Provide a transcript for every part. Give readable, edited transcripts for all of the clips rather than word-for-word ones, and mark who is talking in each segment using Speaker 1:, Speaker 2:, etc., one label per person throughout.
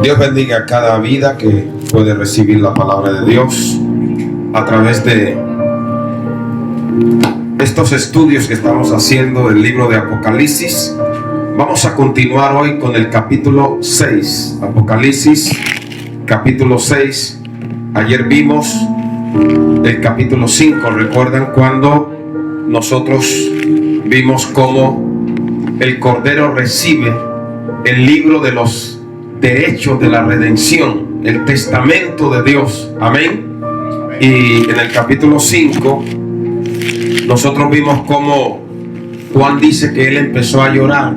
Speaker 1: Dios bendiga a cada vida que puede recibir la palabra de Dios a través de estos estudios que estamos haciendo del libro de Apocalipsis. Vamos a continuar hoy con el capítulo 6. Apocalipsis, capítulo 6. Ayer vimos el capítulo 5. ¿Recuerdan cuando nosotros vimos cómo el Cordero recibe el libro de los derechos de la redención, el testamento de Dios? Amén. Y en el capítulo 5 nosotros vimos cómo Juan dice que él empezó a llorar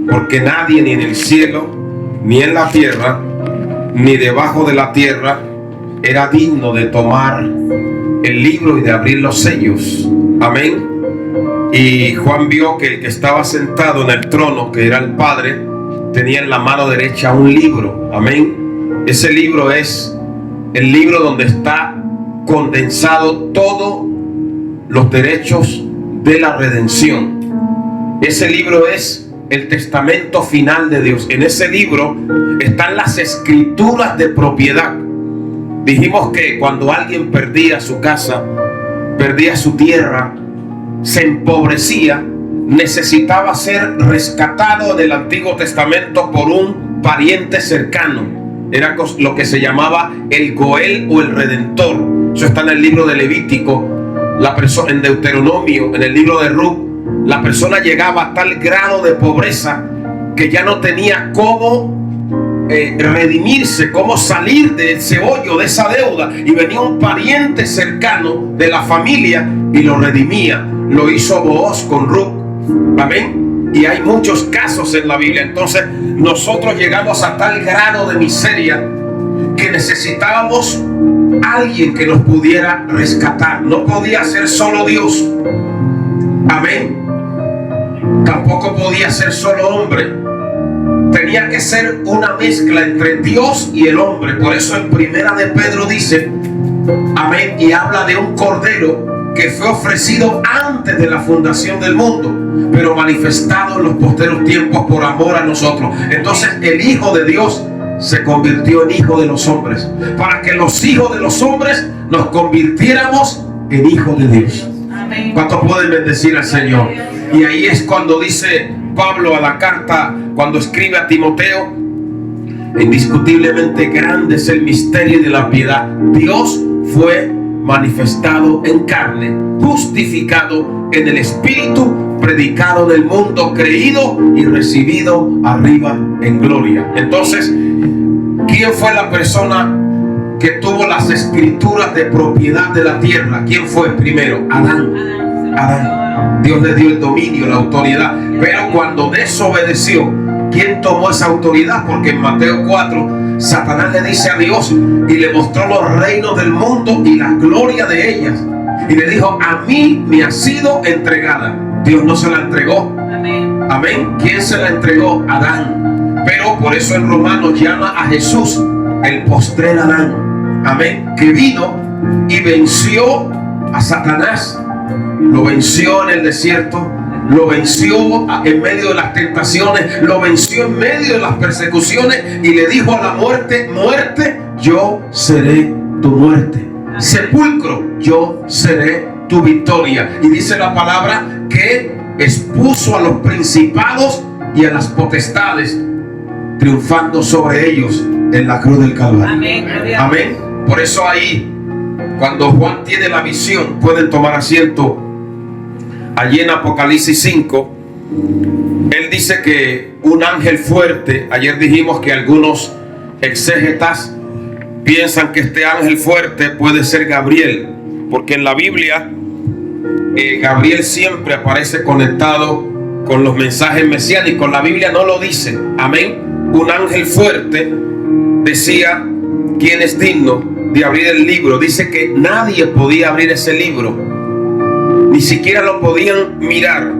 Speaker 1: porque nadie, ni en el cielo, ni en la tierra, ni debajo de la tierra, era digno de tomar el libro y de abrir los sellos. Amén. Y Juan vio que el que estaba sentado en el trono, que era el Padre, tenía en la mano derecha un libro. Amén. Ese libro es el libro donde está condensado todos los derechos de la redención. Ese libro es el testamento final de Dios. En ese libro están las escrituras de propiedad. Dijimos que cuando alguien perdía su casa, perdía su tierra, se empobrecía, necesitaba ser rescatado del Antiguo Testamento por un pariente cercano. Era lo que se llamaba el Goel o el Redentor. Eso está en el libro de Levítico, en Deuteronomio, en el libro de Ruth. La persona llegaba a tal grado de pobreza que ya no tenía cómo redimirse, cómo salir de ese hoyo, de esa deuda, y venía un pariente cercano de la familia y lo redimía. Lo hizo Booz con Ruth. Amén. Y hay muchos casos en la Biblia. Entonces nosotros llegamos a tal grado de miseria que necesitábamos alguien que nos pudiera rescatar. No podía ser solo Dios. Amén. Tampoco podía ser solo hombre. Tenía que ser una mezcla entre Dios y el hombre. Por eso en Primera de Pedro dice, amén, y habla de un cordero que fue ofrecido antes de la fundación del mundo, pero manifestado en los posteros tiempos por amor a nosotros. Entonces el Hijo de Dios se convirtió en Hijo de los hombres, para que los hijos de los hombres nos convirtiéramos en hijos de Dios. ¿Cuántos pueden bendecir al Señor? Y ahí es cuando dice Pablo a la carta, cuando escribe a Timoteo: indiscutiblemente grande es el misterio de la piedad. Dios fue manifestado en carne, justificado en el Espíritu, predicado en el mundo, creído y recibido arriba en gloria. Entonces, ¿quién fue la persona que tuvo las escrituras de propiedad de la tierra? ¿Quién fue primero? Adán. Dios le dio el dominio, la autoridad, pero cuando desobedeció, ¿quién tomó esa autoridad? Porque en Mateo 4 Satanás le dice a Dios y le mostró los reinos del mundo y la gloria de ellas, y le dijo: a mí me ha sido entregada. Dios no se la entregó. Amén. ¿Quién se la entregó? Adán. Pero por eso en Romanos llama a Jesús el postrer Adán. Amén. Que vino y venció a Satanás. Lo venció en el desierto, lo venció en medio de las tentaciones, lo venció en medio de las persecuciones, y le dijo a la muerte: muerte, yo seré tu muerte. Sepulcro, yo seré tu victoria. Y dice la palabra que expuso a los principados y a las potestades, triunfando sobre ellos en la cruz del Calvario. Amén. Amén. Por eso ahí, cuando Juan tiene la visión, pueden tomar asiento. Allí en Apocalipsis 5, él dice que un ángel fuerte, ayer dijimos que algunos exégetas piensan que este ángel fuerte puede ser Gabriel, porque en la Biblia Gabriel siempre aparece conectado con los mensajes mesiánicos. La Biblia no lo dice. Amén. Un ángel fuerte decía: ¿quién es digno de abrir el libro? Dice que nadie podía abrir ese libro, ni siquiera lo podían mirar.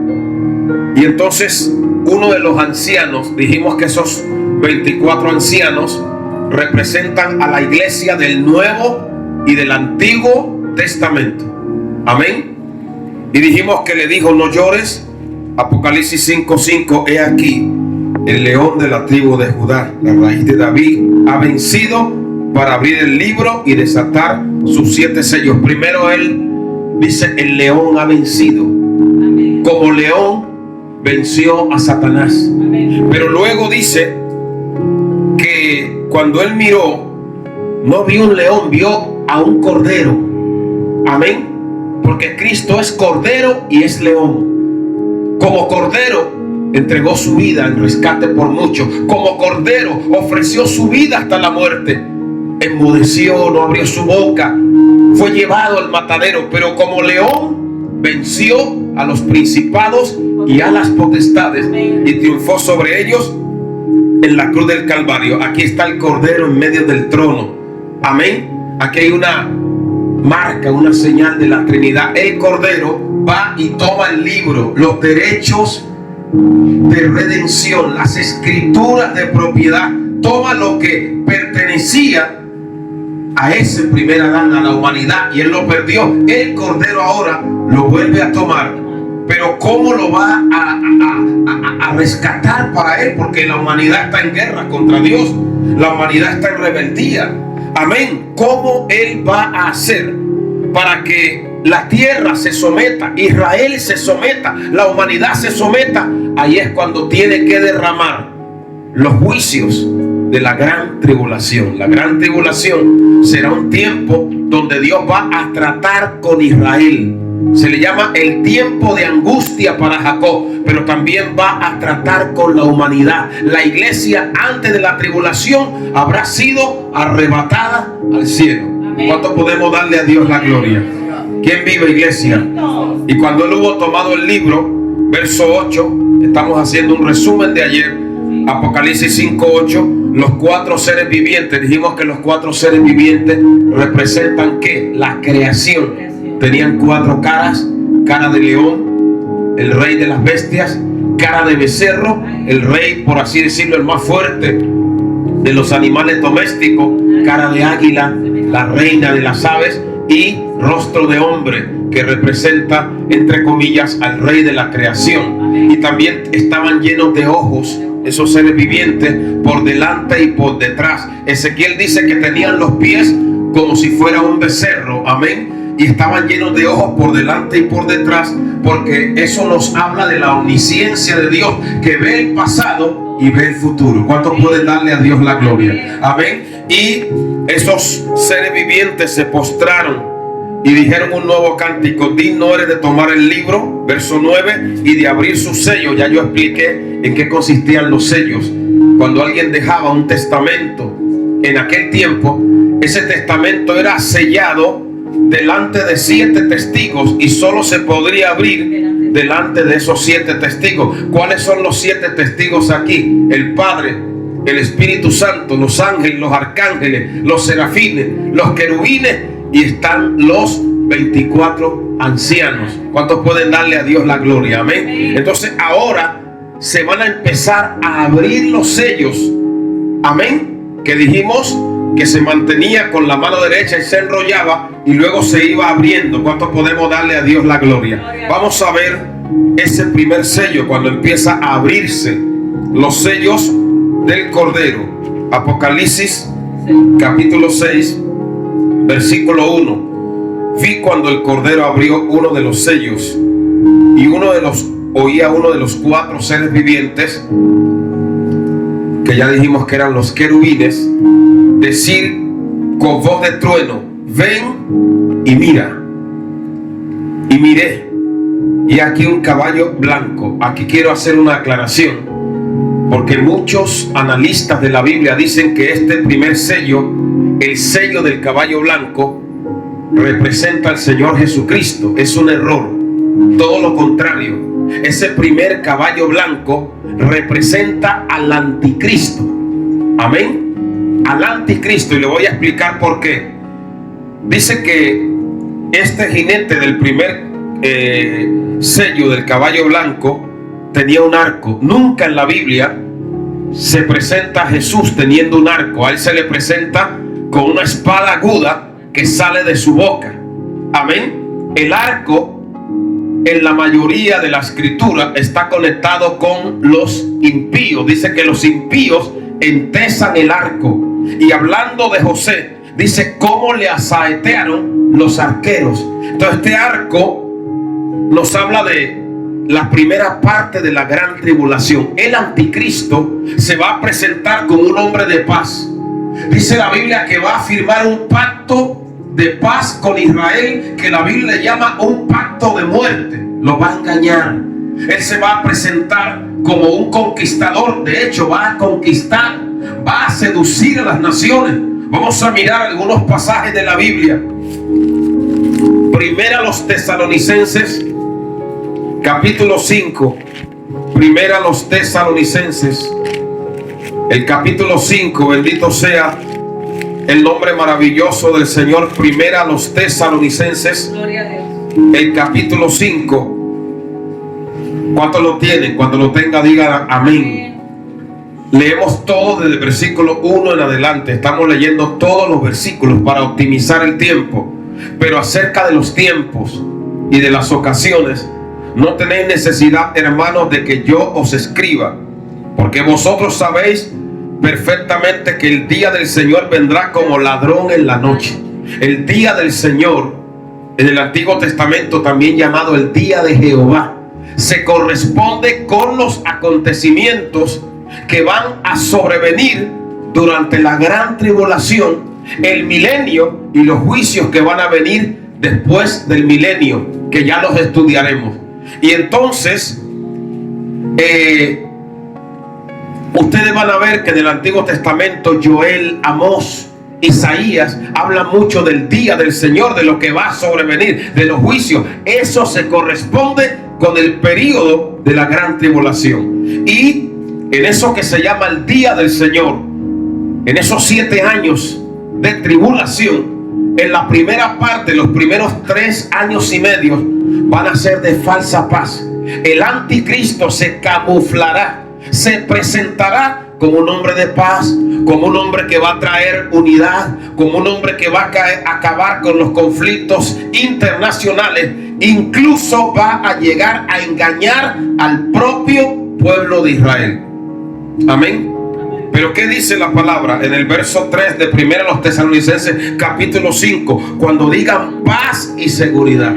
Speaker 1: Y entonces uno de los ancianos, dijimos que esos 24 ancianos representan a la iglesia del Nuevo y del Antiguo Testamento. Amén. Y dijimos que le dijo: no llores. Apocalipsis 5:5, he aquí, el león de la tribu de Judá, la raíz de David, ha vencido para abrir el libro y desatar sus 7 sellos. Primero él dice, el león ha vencido. Amén. Como león venció a Satanás. Amén. Pero luego dice que cuando él miró, no vio un león, vio a un cordero. Amén. Porque Cristo es cordero y es león. Como cordero entregó su vida en rescate por muchos. Como cordero ofreció su vida hasta la muerte. Enmudeció, no abrió su boca, fue llevado al matadero, pero como león venció a los principados y a las potestades y triunfó sobre ellos en la cruz del Calvario. Aquí está el cordero en medio del trono. Amén. Aquí hay una marca, una señal de la Trinidad. El cordero va y toma el libro, los derechos de redención, las escrituras de propiedad, toma lo que pertenecía a ese primer Adán, a la humanidad, y él lo perdió. El cordero ahora lo vuelve a tomar, pero ¿cómo lo va a rescatar para él? Porque la humanidad está en guerra contra Dios, la humanidad está en rebeldía. Amén. ¿Cómo él va a hacer para que la tierra se someta, Israel se someta, la humanidad se someta? Ahí es cuando tiene que derramar los juicios de la gran tribulación. La gran tribulación será un tiempo donde Dios va a tratar con Israel. Se le llama el tiempo de angustia para Jacob, pero también va a tratar con la humanidad. La iglesia antes de la tribulación habrá sido arrebatada al cielo. ¿Cuánto podemos darle a Dios la gloria? ¿Quién vive, iglesia? Y cuando él hubo tomado el libro, verso 8, estamos haciendo un resumen de ayer, Apocalipsis 5:8. Los 4 seres vivientes, dijimos que los 4 seres vivientes representan ¿qué? La creación. Tenían 4 caras: cara de león, el rey de las bestias; cara de becerro, el rey, por así decirlo, el más fuerte de los animales domésticos; cara de águila, la reina de las aves; y rostro de hombre, que representa, entre comillas, al rey de la creación. Y también estaban llenos de ojos esos seres vivientes, por delante y por detrás. Ezequiel dice que tenían los pies como si fuera un becerro. Amén. Y estaban llenos de ojos por delante y por detrás, porque eso nos habla de la omnisciencia de Dios, que ve el pasado y ve el futuro. ¿Cuántos pueden darle a Dios la gloria? Amén. Y esos seres vivientes se postraron y dijeron un nuevo cántico: digno eres de tomar el libro, verso 9, y de abrir sus sellos. Ya yo expliqué en qué consistían los sellos. Cuando alguien dejaba un testamento en aquel tiempo, ese testamento era sellado delante de 7 testigos y solo se podría abrir delante de esos 7 testigos. ¿Cuáles son los 7 testigos aquí? El Padre, el Espíritu Santo, los ángeles, los arcángeles, los serafines, los querubines, y están los 24 ancianos. ¿Cuántos pueden darle a Dios la gloria? Amén. Entonces ahora se van a empezar a abrir los sellos. Amén. Que dijimos que se mantenía con la mano derecha y se enrollaba y luego se iba abriendo. ¿Cuántos podemos darle a Dios la gloria? Vamos a ver ese primer sello cuando empieza a abrirse los sellos del Cordero. Apocalipsis capítulo 6, versículo 1. Vi cuando el Cordero abrió uno de los sellos, y oía uno de los 4 seres vivientes, que ya dijimos que eran los querubines, decir con voz de trueno: ven y mira. Y miré, y aquí un caballo blanco. Aquí quiero hacer una aclaración, porque muchos analistas de la Biblia dicen que este primer sello, el sello del caballo blanco, representa al Señor Jesucristo. Es un error. Todo lo contrario. Ese primer caballo blanco representa al anticristo. Amén. Al anticristo, y le voy a explicar por qué. Dice que este jinete del primer sello del caballo blanco tenía un arco. Nunca en la Biblia se presenta a Jesús teniendo un arco. A él se le presenta con una espada aguda que sale de su boca. Amén. El arco en la mayoría de la escritura está conectado con los impíos. Dice que los impíos entesan el arco. Y hablando de José, dice cómo le asaetearon los arqueros. Entonces este arco nos habla de la primera parte de la gran tribulación. El anticristo se va a presentar como un hombre de paz. Dice la Biblia que va a firmar un pacto de paz con Israel, que la Biblia le llama un pacto de muerte. Lo va a engañar. Él se va a presentar como un conquistador. De hecho, va a conquistar, va a seducir a las naciones. Vamos a mirar algunos pasajes de la Biblia. Primera a los Tesalonicenses, capítulo 5. Primera a los Tesalonicenses, el capítulo 5. Bendito sea el nombre maravilloso del Señor. Primera a los Tesalonicenses, gloria a Dios, el capítulo 5. ¿Cuántos lo tienen? Cuando lo tenga, diga amén. Leemos todo desde el versículo 1 en adelante. Estamos leyendo todos los versículos para optimizar el tiempo. Pero acerca de los tiempos y de las ocasiones, no tenéis necesidad, hermanos, de que yo os escriba, porque vosotros sabéis perfectamente que el día del Señor vendrá como ladrón en la noche. El día del Señor, en el Antiguo Testamento también llamado el día de Jehová, se corresponde con los acontecimientos que van a sobrevenir durante la gran tribulación, el milenio y los juicios que van a venir después del milenio, que ya los estudiaremos. Y entonces ustedes van a ver que en el Antiguo Testamento Joel, Amós, Isaías hablan mucho del día del Señor, de lo que va a sobrevenir, de los juicios. Eso se corresponde con el periodo de la gran tribulación. Y en eso que se llama el día del Señor, en esos 7 años de tribulación, en la primera parte, los primeros 3 años y medio van a ser de falsa paz. El anticristo se camuflará, se presentará como un hombre de paz, como un hombre que va a traer unidad, como un hombre que va a acabar con los conflictos internacionales. Incluso va a llegar a engañar al propio pueblo de Israel. Amén. Pero ¿qué dice la palabra en el verso 3 de Primera a los Tesalonicenses capítulo 5? Cuando digan paz y seguridad.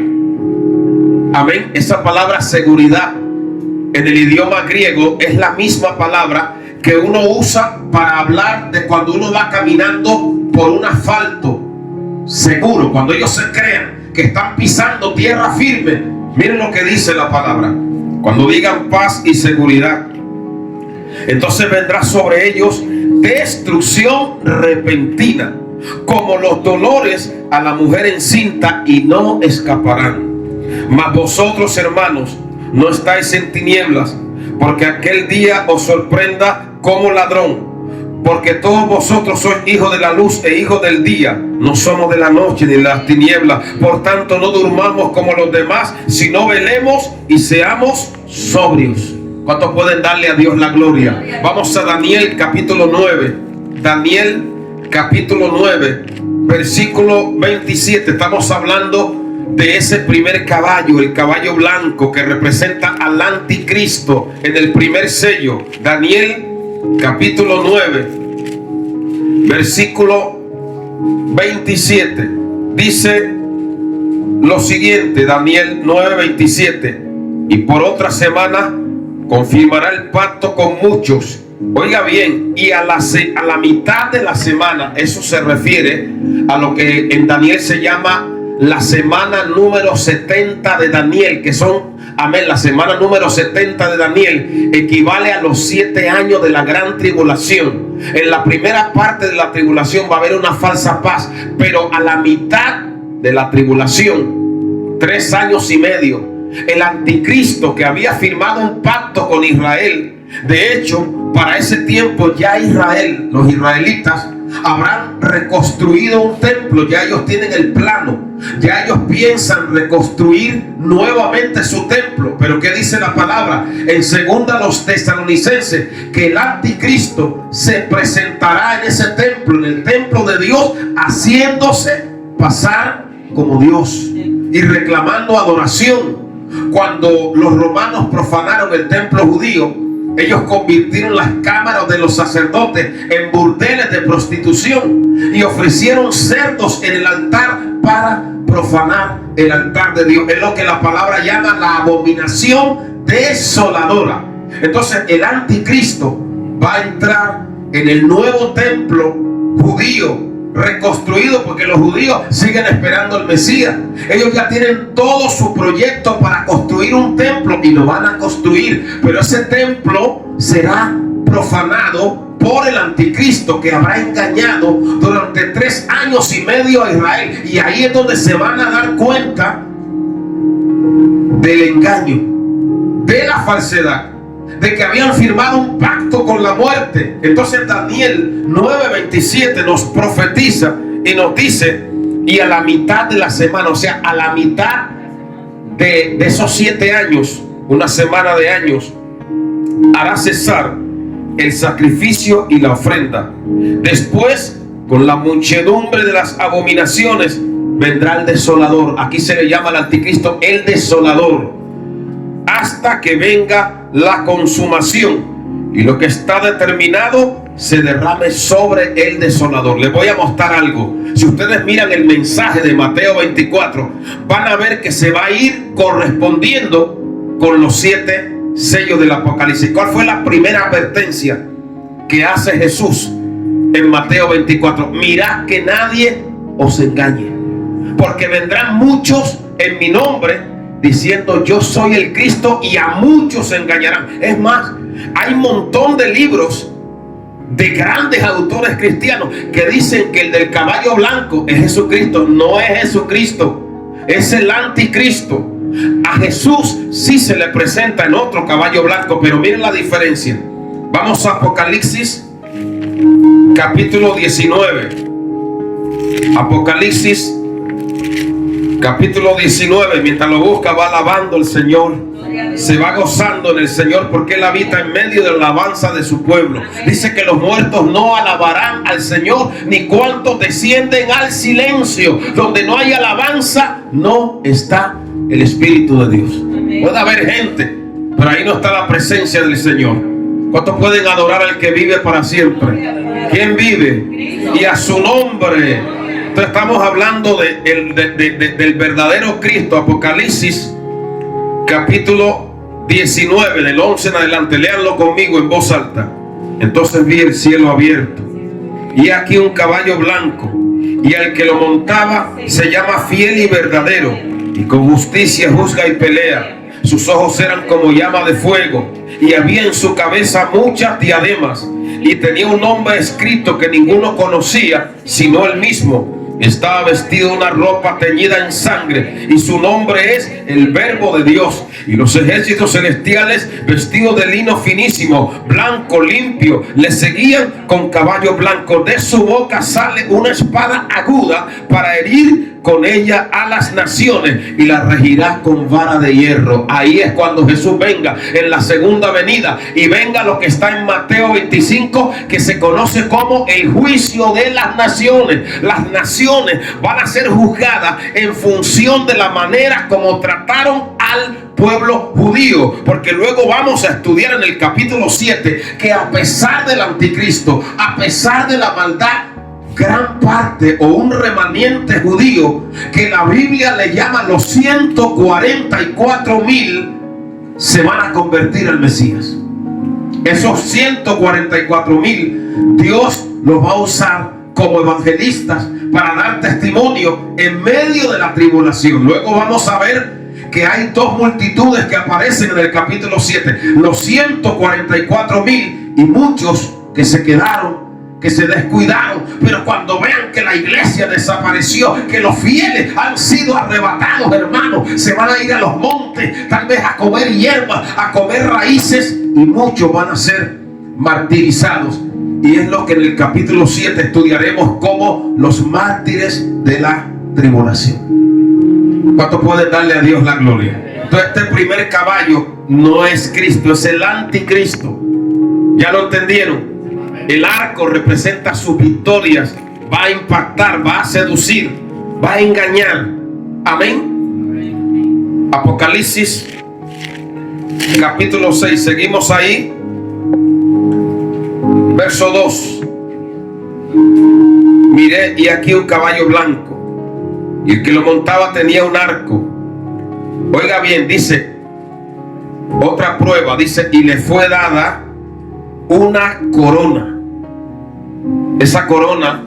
Speaker 1: Amén. Esa palabra seguridad en el idioma griego es la misma palabra que uno usa para hablar de cuando uno va caminando por un asfalto seguro, cuando ellos se crean que están pisando tierra firme. Miren lo que dice la palabra. Cuando digan paz y seguridad, entonces vendrá sobre ellos destrucción repentina, como los dolores a la mujer encinta, y no escaparán. Mas vosotros, hermanos, no estáis en tinieblas, porque aquel día os sorprenda como ladrón. Porque todos vosotros sois hijos de la luz e hijos del día. No somos de la noche ni de las tinieblas. Por tanto, no durmamos como los demás, sino velemos y seamos sobrios. ¿Cuántos pueden darle a Dios la gloria? Vamos a Daniel capítulo 9. Daniel capítulo 9, versículo 27. Estamos hablando de ese primer caballo, el caballo blanco que representa al anticristo en el primer sello. Daniel capítulo 9, versículo 27. Dice lo siguiente, Daniel 9, 27. Y por otra semana confirmará el pacto con muchos. Oiga bien, y a la mitad de la semana, eso se refiere a lo que en Daniel se llama la semana número 70 de Daniel, que son, amén, la semana número 70 de Daniel equivale a los 7 años de la gran tribulación. En la primera parte de la tribulación va a haber una falsa paz, pero a la mitad de la tribulación, 3 años y medio, el anticristo que había firmado un pacto con Israel. De hecho, para ese tiempo ya Israel, los israelitas, habrán reconstruido un templo. Ya ellos tienen el plano, ya ellos piensan reconstruir nuevamente su templo. Pero ¿qué dice la palabra? En segunda a los Tesalonicenses, que el anticristo se presentará en ese templo, en el templo de Dios, haciéndose pasar como Dios y reclamando adoración. Cuando los romanos profanaron el templo judío, ellos convirtieron las cámaras de los sacerdotes en burdeles de prostitución y ofrecieron cerdos en el altar para profanar el altar de Dios. Es lo que la palabra llama la abominación desoladora. Entonces el anticristo va a entrar en el nuevo templo judío reconstruido, porque los judíos siguen esperando al Mesías. Ellos ya tienen todo su proyecto para construir un templo y lo van a construir, pero ese templo será profanado por el anticristo, que habrá engañado durante 3 años y medio a Israel. Y ahí es donde se van a dar cuenta del engaño, de la falsedad, de que habían firmado un pacto con la muerte. Entonces Daniel 9:27 nos profetiza y nos dice: y a la mitad de la semana, o sea, a la mitad de esos 7 años, una semana de años, hará cesar el sacrificio y la ofrenda. Después, con la muchedumbre de las abominaciones, vendrá el desolador. Aquí se le llama al anticristo el desolador, hasta que venga la consumación y lo que está determinado se derrame sobre el desolador. Les voy a mostrar algo. Si ustedes miran el mensaje de Mateo 24, van a ver que se va a ir correspondiendo con los 7 sellos del Apocalipsis. ¿Cuál fue la primera advertencia que hace Jesús en Mateo 24? Mirad que nadie os engañe, porque vendrán muchos en mi nombre diciendo yo soy el Cristo, y a muchos se engañarán. Es más, hay un montón de libros de grandes autores cristianos que dicen que el del caballo blanco es Jesucristo. No es Jesucristo, es el anticristo. A Jesús sí se le presenta en otro caballo blanco, pero miren la diferencia. Vamos a Apocalipsis capítulo 19. Apocalipsis capítulo 19. Mientras lo busca, va alabando al Señor, se va gozando en el Señor, porque Él habita en medio de la alabanza de su pueblo. Dice que los muertos no alabarán al Señor, ni cuantos descienden al silencio. Donde no hay alabanza, no está el Espíritu de Dios. Puede haber gente, pero ahí no está la presencia del Señor. ¿Cuántos pueden adorar al que vive para siempre? ¿Quién vive? Y a su nombre. Entonces estamos hablando del verdadero Cristo. Apocalipsis capítulo 19, del 11 en adelante. Léanlo conmigo en voz alta. Entonces vi el cielo abierto, y aquí un caballo blanco, y el que lo montaba se llama Fiel y Verdadero, y con justicia juzga y pelea. Sus ojos eran como llama de fuego, y había en su cabeza muchas diademas, y tenía un nombre escrito que ninguno conocía sino él mismo. Estaba vestido de una ropa teñida en sangre, y su nombre es el Verbo de Dios. Y los ejércitos celestiales, vestidos de lino finísimo, blanco, limpio, le seguían con caballo blanco. De su boca sale una espada aguda para herir con ella a las naciones, y las regirá con vara de hierro. Ahí es cuando Jesús venga en la segunda venida, y venga lo que está en Mateo 25, que se conoce como el juicio de las naciones. Las naciones van a ser juzgadas en función de la manera como trataron al pueblo judío, porque luego vamos a estudiar en el capítulo 7 que a pesar del anticristo, a pesar de la maldad, gran parte o un remanente judío, que la Biblia le llama los 144,000, se van a convertir al Mesías. Esos 144,000 Dios los va a usar como evangelistas para dar testimonio en medio de la tribulación. Luego vamos a ver que hay 2 multitudes que aparecen en el capítulo 7, los 144,000 y muchos que se quedaron, que se descuidaron. Pero cuando vean que la iglesia desapareció, que los fieles han sido arrebatados, hermanos, se van a ir a los montes, tal vez a comer hierba, a comer raíces, y muchos van a ser martirizados. Y es lo que en el capítulo 7 estudiaremos como los mártires de la tribulación. ¿Cuánto pueden darle a Dios la gloria? Entonces este primer caballo no es Cristo, es el anticristo. ¿Ya lo entendieron? El arco representa sus victorias. Va a impactar, va a seducir, va a engañar. Amén. Apocalipsis capítulo 6, seguimos ahí, verso 2. Miré y aquí un caballo blanco, y el que lo montaba tenía un arco. Oiga bien, dice, otra prueba, dice, y le fue dada una corona. Esa corona,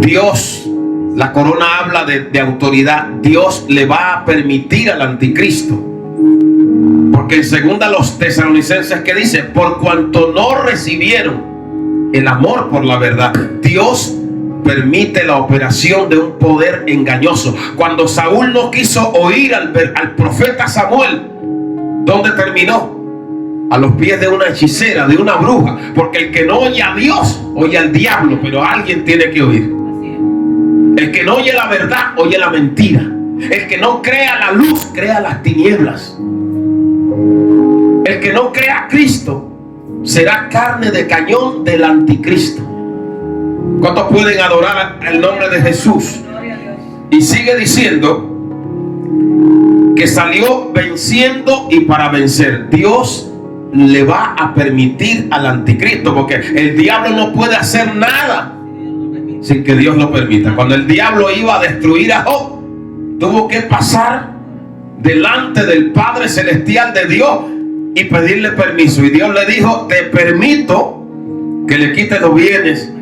Speaker 1: Dios, la corona habla de autoridad. Dios le va a permitir al anticristo, porque en segunda los tesalonicenses, que dice, por cuanto no recibieron el amor por la verdad, Dios permite la operación de un poder engañoso. Cuando Saúl no quiso oír al profeta Samuel, ¿dónde terminó? A los pies de una hechicera, de una bruja. Porque el que no oye a Dios, oye al diablo, pero alguien tiene que oír. El que no oye la verdad, oye la mentira. El que no crea la luz, crea las tinieblas. El que no crea a Cristo será carne de cañón del anticristo. ¿Cuántos pueden adorar el nombre de Jesús? Y sigue diciendo que salió venciendo y para vencer. Dios le va a permitir al anticristo, porque el diablo no puede hacer nada sin que Dios lo permita. Cuando el diablo iba a destruir a Job, tuvo que pasar delante del Padre Celestial de Dios y pedirle permiso. Y Dios le dijo, te permito que le quites los bienes,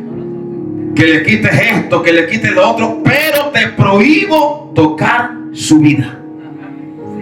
Speaker 1: que le quites esto, que le quites lo otro, pero te prohíbo tocar su vida.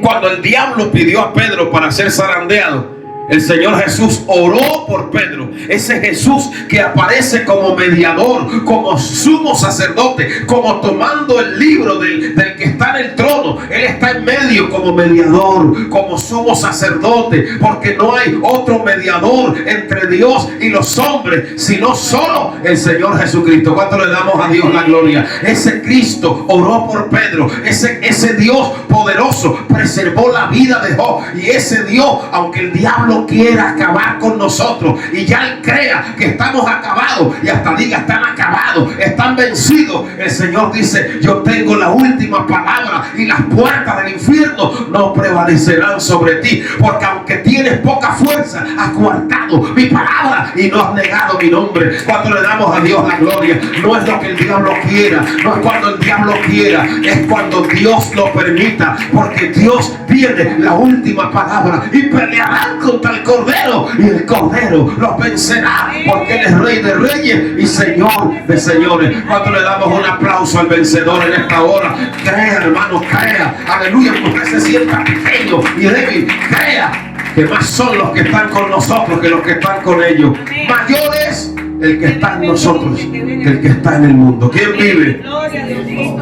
Speaker 1: Cuando el diablo pidió a Pedro para ser zarandeado, el Señor Jesús oró por Pedro. Ese Jesús que aparece como mediador, como sumo sacerdote, como tomando el libro del que está en el trono. Él está en medio como mediador, como sumo sacerdote, porque no hay otro mediador entre Dios y los hombres, sino solo el Señor Jesucristo. ¿Cuánto le damos a Dios la gloria? Ese Cristo oró por Pedro. Ese Dios poderoso preservó la vida de Job. Y ese Dios, aunque el diablo quiera acabar con nosotros y ya él crea que estamos acabados y hasta diga están acabados, están vencidos, el Señor dice, yo tengo la última palabra y las puertas del infierno no prevalecerán sobre ti, porque aunque tienes poca fuerza, has coartado mi palabra y no has negado mi nombre. Cuando le damos a Dios la gloria, no es lo que el diablo quiera, no es cuando el diablo quiera, es cuando Dios lo permita, porque Dios tiene la última palabra y pelearán contra el Cordero y el Cordero los vencerá, porque Él es Rey de Reyes y Señor de Señores. Cuando le damos un aplauso al vencedor en esta hora, crea, hermano, crea, aleluya, porque usted se sienta pequeño y débil, crea que más son los que están con nosotros que los que están con ellos. Mayor es el que está en nosotros que el que está en el mundo. ¿Quién vive?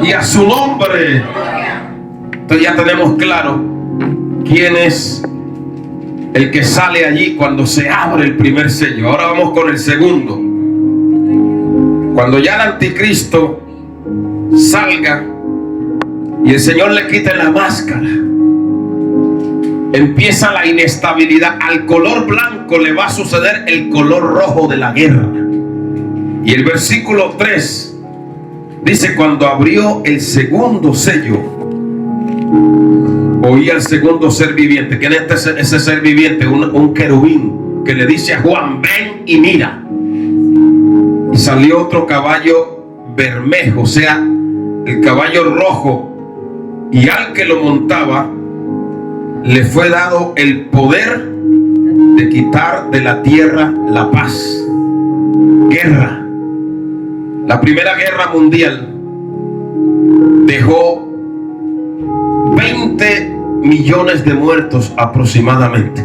Speaker 1: Y a su nombre. Entonces ya tenemos claro quién es el que sale allí cuando se abre el primer sello. Ahora vamos con el segundo. Cuando ya el anticristo salga y el Señor le quite la máscara, empieza la inestabilidad. Al color blanco le va a suceder el color rojo de la guerra. Y el versículo 3 dice, cuando abrió el segundo sello, oí al segundo ser viviente. ¿Quién es ese ser viviente? Un querubín que le dice a Juan, ven y mira. Y salió otro caballo bermejo, o sea, el caballo rojo, y al que lo montaba le fue dado el poder de quitar de la tierra la paz. Guerra. La Primera Guerra Mundial dejó 20 millones de muertos aproximadamente.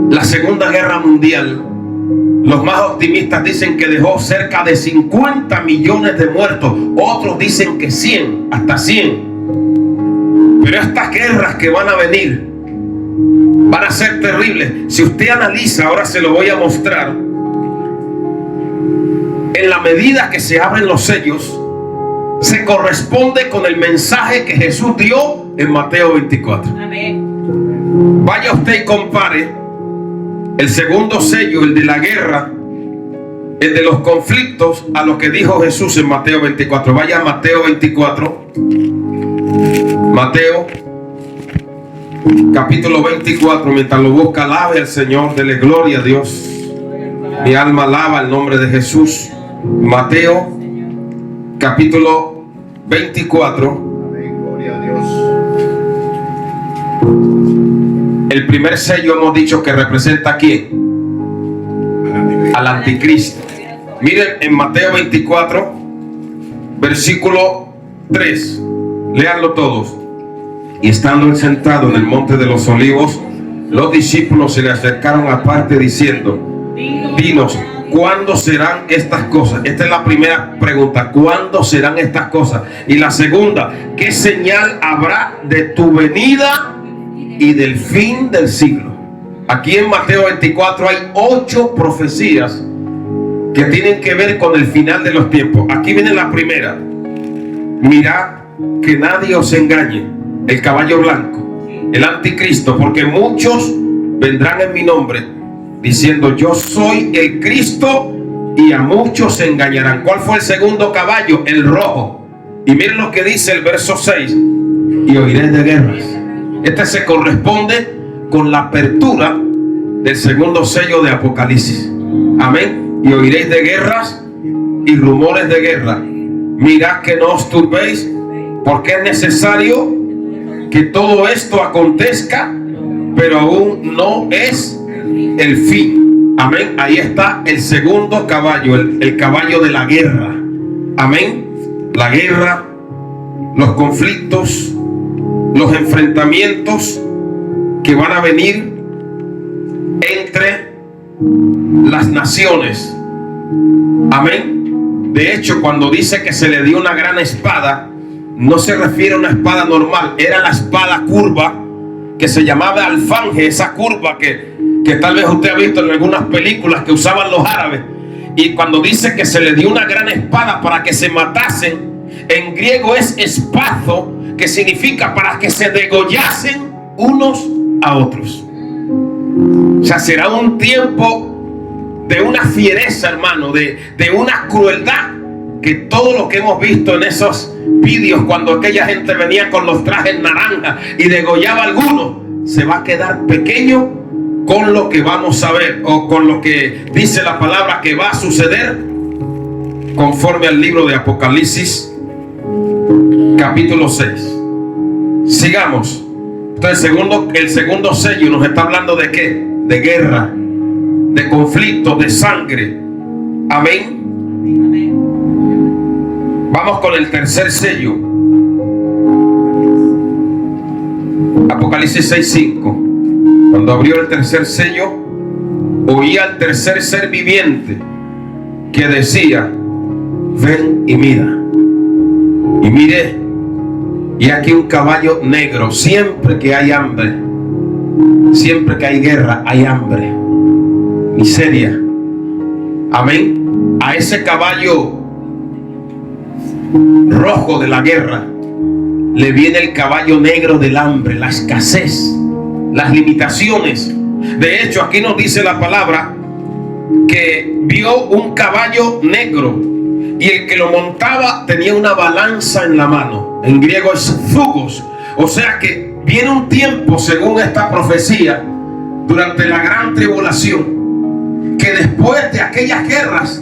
Speaker 1: La Segunda Guerra Mundial, los más optimistas dicen que dejó cerca de 50 millones de muertos. Otros dicen que 100, hasta 100. Pero estas guerras que van a venir van a ser terribles. Si usted analiza, ahora se lo voy a mostrar, en la medida que se abren los sellos, se corresponde con el mensaje que Jesús dio en Mateo 24. Amén. Vaya usted y compare el segundo sello, el de la guerra, el de los conflictos, a lo que dijo Jesús en Mateo 24. Vaya a Mateo 24. Mateo capítulo 24. Mientras lo busca, alabe al Señor, dele gloria a Dios. Mi alma alaba el nombre de Jesús. Mateo capítulo 24.
Speaker 2: Gloria a Dios.
Speaker 1: El primer sello hemos dicho que representa ¿a quién? Al anticristo. Miren en Mateo 24, versículo 3. Léanlo todos. Y estando él sentado en el monte de los olivos, los discípulos se le acercaron aparte diciendo: dinos, ¿cuándo serán estas cosas? Esta es la primera pregunta. ¿Cuándo serán estas cosas? Y la segunda, ¿qué señal habrá de tu venida y del fin del siglo? Aquí en Mateo 24 hay 8 profecías que tienen que ver con el final de los tiempos. Aquí viene la primera. Mirad que nadie os engañe, el caballo blanco, el anticristo, porque muchos vendrán en mi nombre diciendo: yo soy el Cristo, y a muchos se engañarán. ¿Cuál fue el segundo caballo? El rojo. Y miren lo que dice el verso 6: y oiréis de guerras. Este se corresponde con la apertura del segundo sello de Apocalipsis. Amén. Y oiréis de guerras y rumores de guerra. Mirad que no os turbéis, porque es necesario que todo esto acontezca, pero aún no es el fin. Amén. Ahí está el segundo caballo, el caballo de la guerra. Amén. La guerra, los conflictos, los enfrentamientos que van a venir entre las naciones. Amén. De hecho, cuando dice que se le dio una gran espada, no se refiere a una espada normal. Era la espada curva, que se llamaba alfanje. Esa curva que tal vez usted ha visto en algunas películas que usaban los árabes. Y cuando dice que se le dio una gran espada para que se matasen, en griego es espazo, que significa para que se degollasen unos a otros. O sea, será un tiempo de una fiereza, hermano, de una crueldad, que todo lo que hemos visto en esos vídeos, cuando aquella gente venía con los trajes naranja y degollaba a algunos, se va a quedar pequeño con lo que vamos a ver, o con lo que dice la palabra que va a suceder conforme al libro de Apocalipsis capítulo 6. Sigamos. Entonces el segundo sello nos está hablando de ¿qué? De guerra, de conflicto, de sangre. Amén. Vamos con el tercer sello. Apocalipsis 6:5. Cuando abrió el tercer sello, oía al tercer ser viviente que decía: ven y mira. Y miré, y aquí un caballo negro. Siempre que hay hambre, siempre que hay guerra, hay hambre, miseria. Amén. A ese caballo rojo de la guerra le viene el caballo negro del hambre, la escasez, las limitaciones. De hecho, aquí nos dice la palabra que vio un caballo negro, y el que lo montaba tenía una balanza en la mano. En griego es zugos. O sea que viene un tiempo, según esta profecía, durante la gran tribulación, que después de aquellas guerras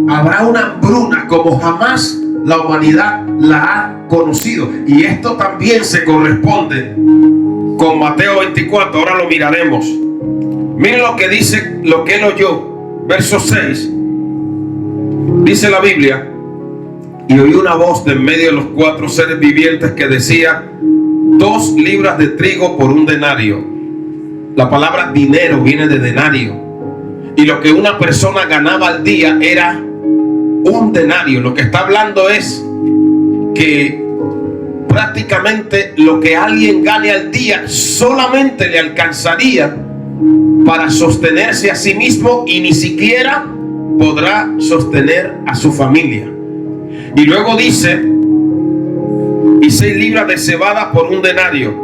Speaker 1: habrá una hambruna como jamás la humanidad la ha conocido. Y esto también se corresponde con Mateo 24. Ahora lo miraremos. Miren lo que dice, lo que él oyó. Verso 6. Dice la Biblia: y oí una voz de en medio de los 4 seres vivientes que decía: 2 libras de trigo por un denario. La palabra dinero viene de denario, y lo que una persona ganaba al día era un denario. Lo que está hablando es que prácticamente lo que alguien gane al día solamente le alcanzaría para sostenerse a sí mismo, y ni siquiera podrá sostener a su familia. Y luego dice: y 6 libras de cebada por un denario,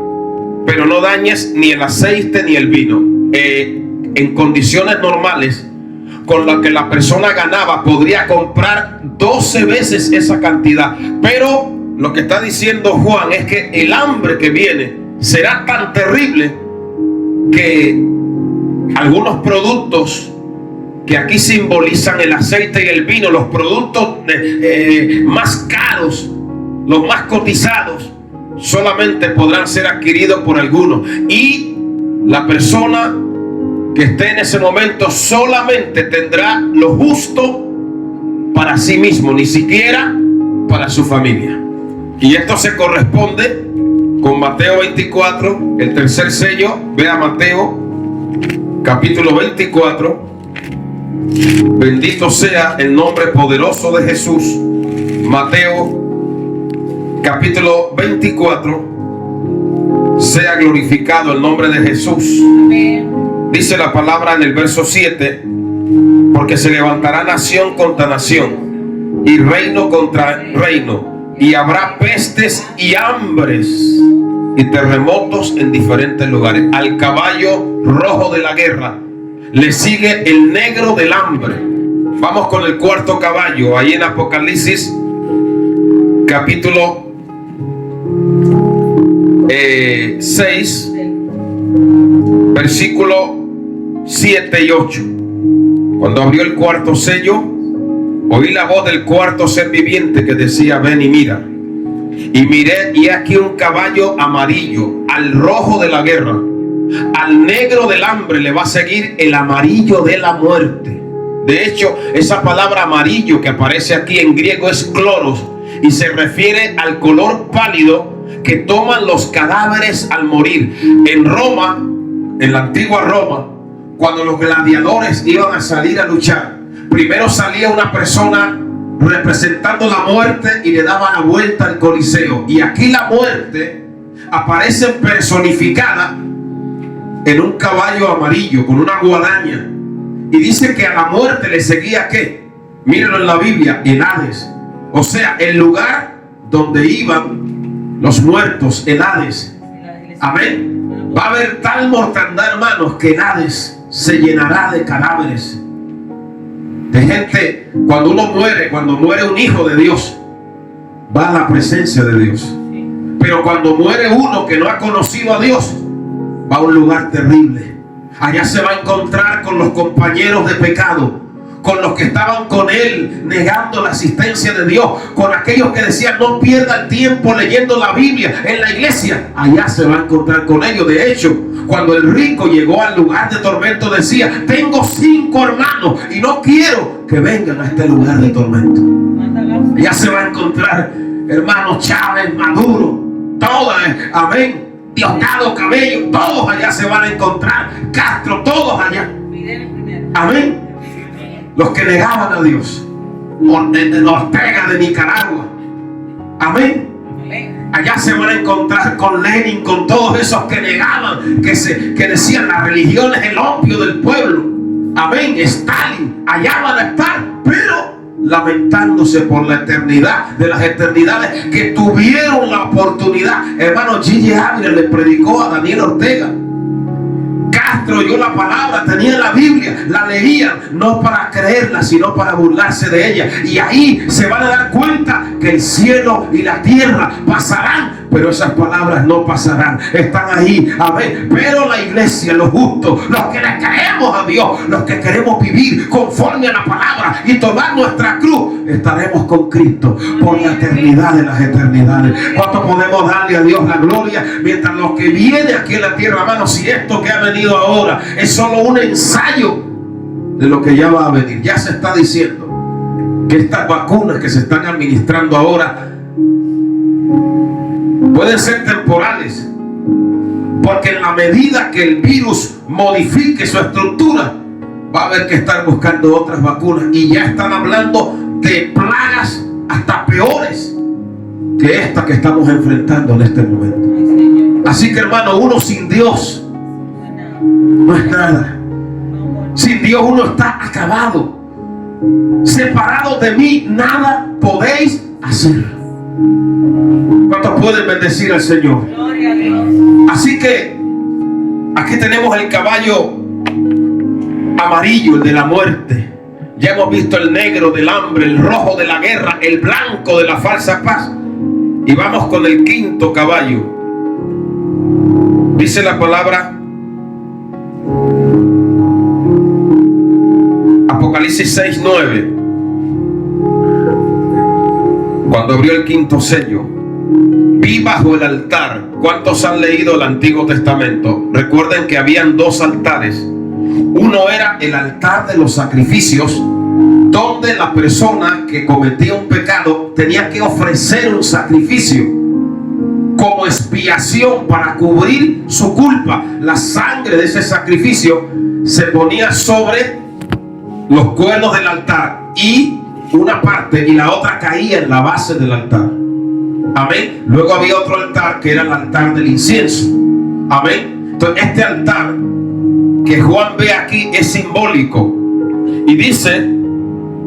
Speaker 1: pero no dañes ni el aceite ni el vino. En condiciones normales, con lo que la persona ganaba, podría comprar 12 veces esa cantidad, pero lo que está diciendo Juan es que el hambre que viene será tan terrible que algunos productos que aquí simbolizan el aceite y el vino, los productos más caros, los más cotizados, solamente podrán ser adquiridos por algunos. Y la persona que esté en ese momento solamente tendrá lo justo para sí mismo, ni siquiera para su familia. Y esto se corresponde con Mateo 24, el tercer sello. Vea Mateo capítulo 24. Bendito sea el nombre poderoso de Jesús. Mateo capítulo 24. Sea glorificado el nombre de Jesús. Amén. Dice la palabra en el verso 7: porque se levantará nación contra nación y reino contra reino, y habrá pestes y hambres y terremotos en diferentes lugares. Al caballo rojo de la guerra le sigue el negro del hambre. Vamos con el cuarto caballo, ahí en Apocalipsis capítulo 6, versículo 7 y 8. Cuando abrió el cuarto sello, oí la voz del cuarto ser viviente que decía: ven y mira. Y miré, y aquí un caballo amarillo, al rojo de la guerra. Al negro del hambre le va a seguir el amarillo de la muerte. De hecho, esa palabra amarillo que aparece aquí en griego es cloros, y se refiere al color pálido que toman los cadáveres al morir. En Roma, en la antigua Roma, cuando los gladiadores iban a salir a luchar, primero salía una persona representando la muerte y le daba la vuelta al coliseo. Y aquí la muerte aparece personificada en un caballo amarillo con una guadaña, y dice que a la muerte le seguía ¿qué? Mírenlo en la Biblia, el Hades, o sea, el lugar donde iban los muertos, el Hades. Amén. Va a haber tal mortandad, hermanos, que el Hades se llenará de cadáveres, de gente. Cuando uno muere, cuando muere un hijo de Dios, va a la presencia de Dios. Pero cuando muere uno que no ha conocido a Dios, va a un lugar terrible. Allá se va a encontrar con los compañeros de pecado, con los que estaban con él negando la asistencia de Dios, con aquellos que decían: no pierda el tiempo leyendo la Biblia en la iglesia. Allá se va a encontrar con ellos. De hecho, cuando el rico llegó al lugar de tormento, decía: tengo 5 hermanos y no quiero que vengan a este lugar de tormento. Allá se va a encontrar hermanos Chávez, Maduro, todas, amén, Diosdado Cabello, todos allá se van a encontrar. Castro, todos allá. Amén. Los que negaban a Dios. Ortega de Nicaragua. Amén. Allá se van a encontrar con Lenin, con todos esos que negaban, que decían: la religión es el opio del pueblo. Amén. Stalin, allá van a estar, pero lamentándose por la eternidad de las eternidades, que tuvieron la oportunidad. Hermano, Gigi Ávila le predicó a Daniel Ortega. Castro oyó la palabra, tenía la Biblia, la leían, no para creerla, sino para burlarse de ella. Y ahí se van a dar cuenta que el cielo y la tierra pasarán, pero esas palabras no pasarán. Están ahí, amén. Pero la iglesia, los justos, los que le creemos a Dios, los que queremos vivir conforme a la palabra y tomar nuestra cruz, estaremos con Cristo por la eternidad de las eternidades. ¿Cuánto podemos darle a Dios la gloria? Mientras lo que viene aquí en la tierra, hermano, si esto que ha venido ahora es solo un ensayo de lo que ya va a venir. Ya se está diciendo que estas vacunas que se están administrando ahora pueden ser temporales, porque en la medida que el virus modifique su estructura, va a haber que estar buscando otras vacunas. Y ya están hablando de plagas hasta peores que esta que estamos enfrentando en este momento. Así que, hermano, uno sin Dios no es nada. Sin Dios uno está acabado. Separado de mí nada podéis hacer. ¿Cuántos pueden bendecir al Señor? Así que aquí tenemos el caballo amarillo, el de la muerte. Ya hemos visto el negro del hambre, el rojo de la guerra, el blanco de la falsa paz. Y vamos con el quinto caballo. Dice la palabra, Apocalipsis 6:9. Cuando abrió el quinto sello, vi bajo el altar. ¿Cuántos han leído el Antiguo Testamento? Recuerden que habían dos altares. Uno era el altar de los sacrificios, donde la persona que cometía un pecado tenía que ofrecer un sacrificio como expiación para cubrir su culpa. La sangre de ese sacrificio se ponía sobre los cuernos del altar, y una parte y la otra caía en la base del altar. Amén. Luego había otro altar que era el altar del incienso. Amén. Entonces este altar que Juan ve aquí es simbólico, y dice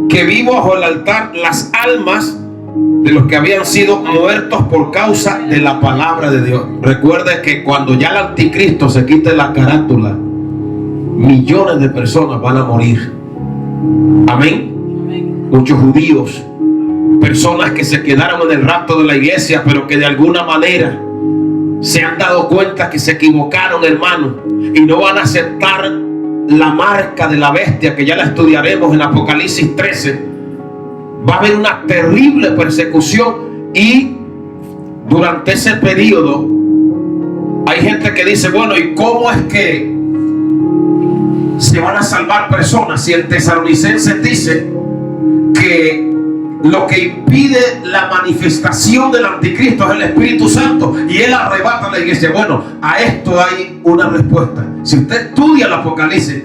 Speaker 1: que vi bajo el altar las almas de los que habían sido muertos por causa de la palabra de Dios. Recuerde que cuando ya el anticristo se quite la carátula, millones de personas van a morir. Amén. Muchos judíos, personas que se quedaron en el rapto de la iglesia, pero que de alguna manera se han dado cuenta que se equivocaron, hermano, y no van a aceptar la marca de la bestia, que ya la estudiaremos en Apocalipsis 13. Va a haber una terrible persecución, y durante ese periodo hay gente que dice, bueno, ¿y cómo es que se van a salvar personas si el Tesalonicenses dice que lo que impide la manifestación del anticristo es el Espíritu Santo y él arrebata a la iglesia? Bueno, a esto hay una respuesta. Si usted estudia el Apocalipsis,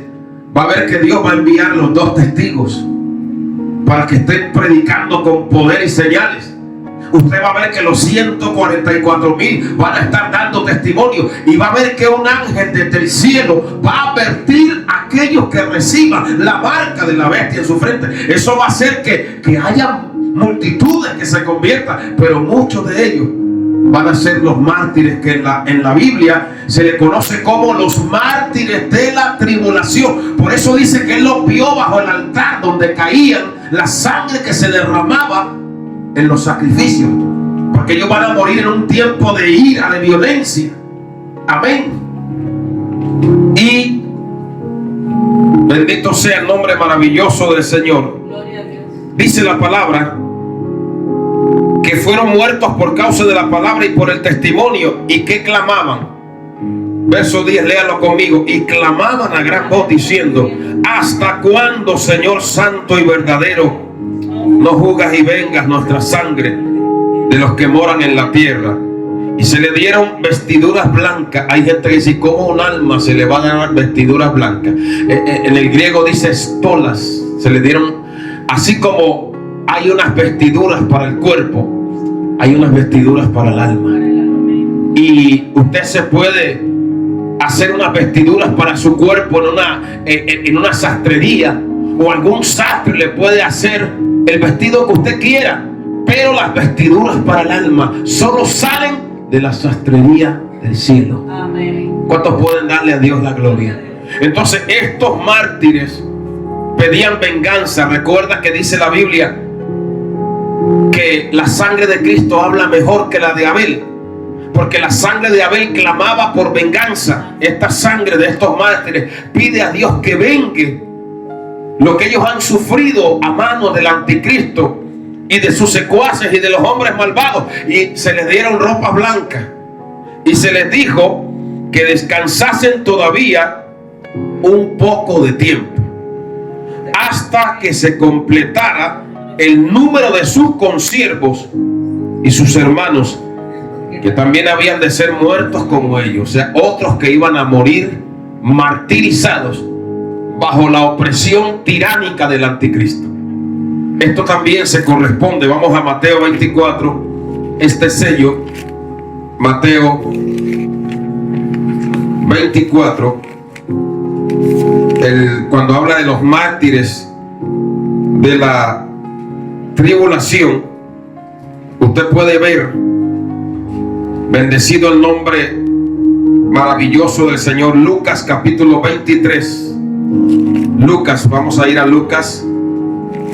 Speaker 1: va a ver que Dios va a enviar los dos testigos para que estén predicando con poder y señales. Usted va a ver que los 144,000 van a estar dando testimonio, y va a ver que un ángel desde el cielo va a advertir a aquellos que reciban la marca de la bestia en su frente. Eso va a hacer que haya multitudes que se conviertan, pero muchos de ellos van a ser los mártires, que en la Biblia se le conoce como los mártires de la tribulación. Por eso dice que él los vio bajo el altar, donde caían la sangre que se derramaba en los sacrificios, porque ellos van a morir en un tiempo de ira, de violencia. Amén. Y bendito sea el nombre maravilloso del Señor.
Speaker 2: Gloria a Dios.
Speaker 1: Dice la palabra que fueron muertos por causa de la palabra y por el testimonio, y que clamaban. Verso 10, léalo conmigo. Y clamaban a gran voz diciendo: ¿hasta cuándo, Señor santo y verdadero, no juzgas y vengas nuestra sangre de los que moran en la tierra? Y se le dieron vestiduras blancas. Hay gente que dice, ¿cómo un alma se le va a dar vestiduras blancas? En el griego dice stolas. Se le dieron, así como hay unas vestiduras para el cuerpo, hay unas vestiduras para el alma. Y usted se puede hacer unas vestiduras para su cuerpo en una sastrería, o algún sastre le puede hacer el vestido que usted quiera, pero las vestiduras para el alma solo salen de la sastrería del cielo.
Speaker 2: Amén.
Speaker 1: ¿Cuántos pueden darle a Dios la gloria? Entonces estos mártires pedían venganza. Recuerda que dice la Biblia que la sangre de Cristo habla mejor que la de Abel, porque la sangre de Abel clamaba por venganza. Esta sangre de estos mártires pide a Dios que vengue lo que ellos han sufrido a manos del anticristo y de sus secuaces y de los hombres malvados. Y se les dieron ropas blancas y se les dijo que descansasen todavía un poco de tiempo, hasta que se completara el número de sus consiervos y sus hermanos, que también habían de ser muertos como ellos. O sea, otros que iban a morir martirizados bajo la opresión tiránica del anticristo. Esto también se corresponde. Vamos a Mateo 24. Este sello, Mateo 24, cuando habla de los mártires de la tribulación, usted puede ver, bendecido el nombre maravilloso del Señor, Lucas capítulo 23. Lucas, vamos a ir a Lucas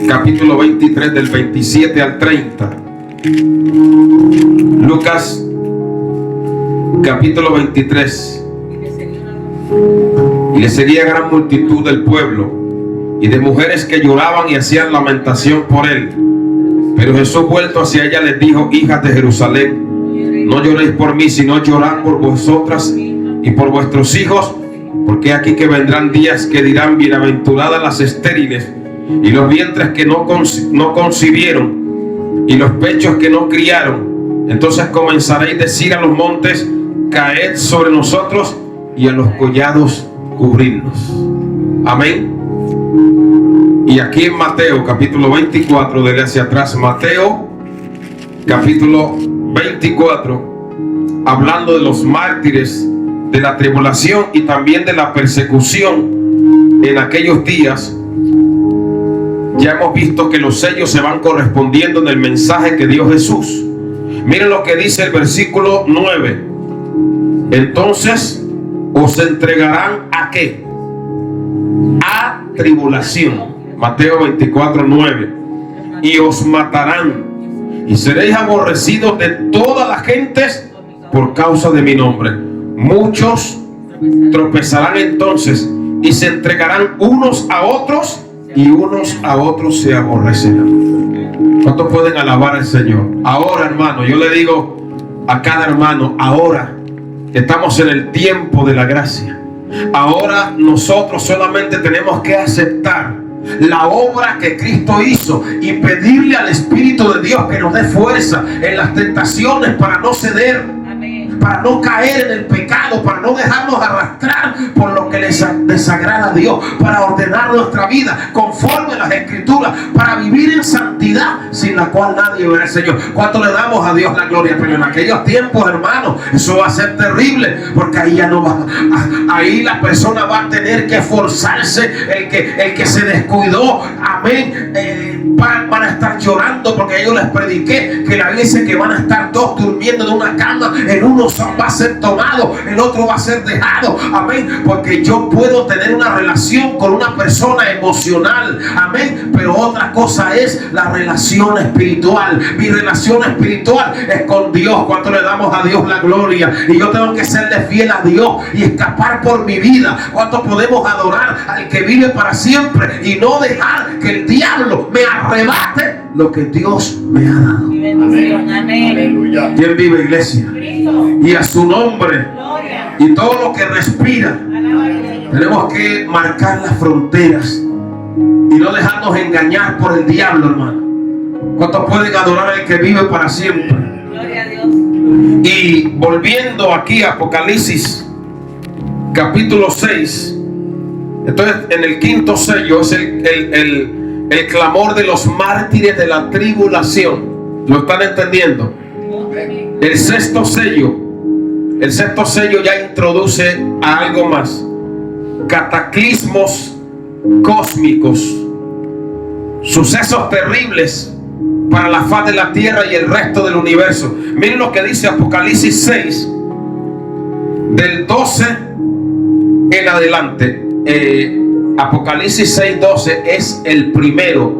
Speaker 1: capítulo 23 del 27 al 30. Lucas capítulo 23. Y le seguía gran multitud del pueblo y de mujeres que lloraban y hacían lamentación por él. Pero Jesús, vuelto hacia ella, les dijo: hijas de Jerusalén, no lloréis por mí, sino llorad por vosotras y por vuestros hijos, porque aquí que vendrán días que dirán: bienaventuradas las estériles y los vientres que no concibieron y los pechos que no criaron. Entonces comenzaréis a decir a los montes: caed sobre nosotros, y a los collados cubrirnos. Amén. Y aquí en Mateo capítulo 24, dele hacia atrás, Mateo capítulo 24, hablando de los mártires, de la tribulación y también de la persecución en aquellos días. Ya hemos visto que los sellos se van correspondiendo en el mensaje que dio Jesús. Miren lo que dice el versículo 9. Entonces os entregarán ¿a qué? A tribulación. Mateo 24, 9. Y os matarán, y seréis aborrecidos de todas las gentes por causa de mi nombre. Muchos tropezarán entonces y se entregarán unos a otros, y unos a otros se aborrecerán. ¿Cuántos pueden alabar al Señor? Ahora, hermano, yo le digo a cada hermano: ahora estamos en el tiempo de la gracia. Ahora nosotros solamente tenemos que aceptar la obra que Cristo hizo y pedirle al Espíritu de Dios que nos dé fuerza en las tentaciones para no ceder, para no caer en el pecado, para no dejarnos arrastrar por lo que les desagrada a Dios, para ordenar nuestra vida conforme a las Escrituras, para vivir en santidad, sin la cual nadie verá al Señor. ¿Cuánto le damos a Dios la gloria? Pero en aquellos tiempos, hermanos, eso va a ser terrible, porque ahí ya no va, ahí la persona va a tener que esforzarse. El que se descuidó, amén, van a estar llorando, porque yo les prediqué que la Biblia dice que van a estar dos durmiendo en una cama, en uno va a ser tomado, el otro va a ser dejado, amén, porque yo puedo tener una relación con una persona emocional, amén, pero otra cosa es la relación espiritual. Mi relación espiritual es con Dios. ¿Cuánto le damos a Dios la gloria? Y yo tengo que serle fiel a Dios y escapar por mi vida. ¿Cuánto podemos adorar al que vive para siempre y no dejar que el diablo me arrebate lo que Dios me ha dado?
Speaker 2: Amén. Aleluya.
Speaker 1: ¿Quién vive, iglesia? Y a su nombre y todo lo que respira. Tenemos que marcar las fronteras y no dejarnos engañar por el diablo, hermano. ¿Cuántos pueden adorar al que vive para siempre?
Speaker 2: Gloria a Dios.
Speaker 1: Y volviendo aquí a Apocalipsis capítulo 6, entonces en el quinto sello es el clamor de los mártires de la tribulación. ¿Lo están entendiendo? El sexto sello ya introduce a algo más: cataclismos cósmicos, sucesos terribles para la faz de la tierra y el resto del universo. Miren lo que dice Apocalipsis 6, del 12 en adelante. Apocalipsis 6:12 es el primero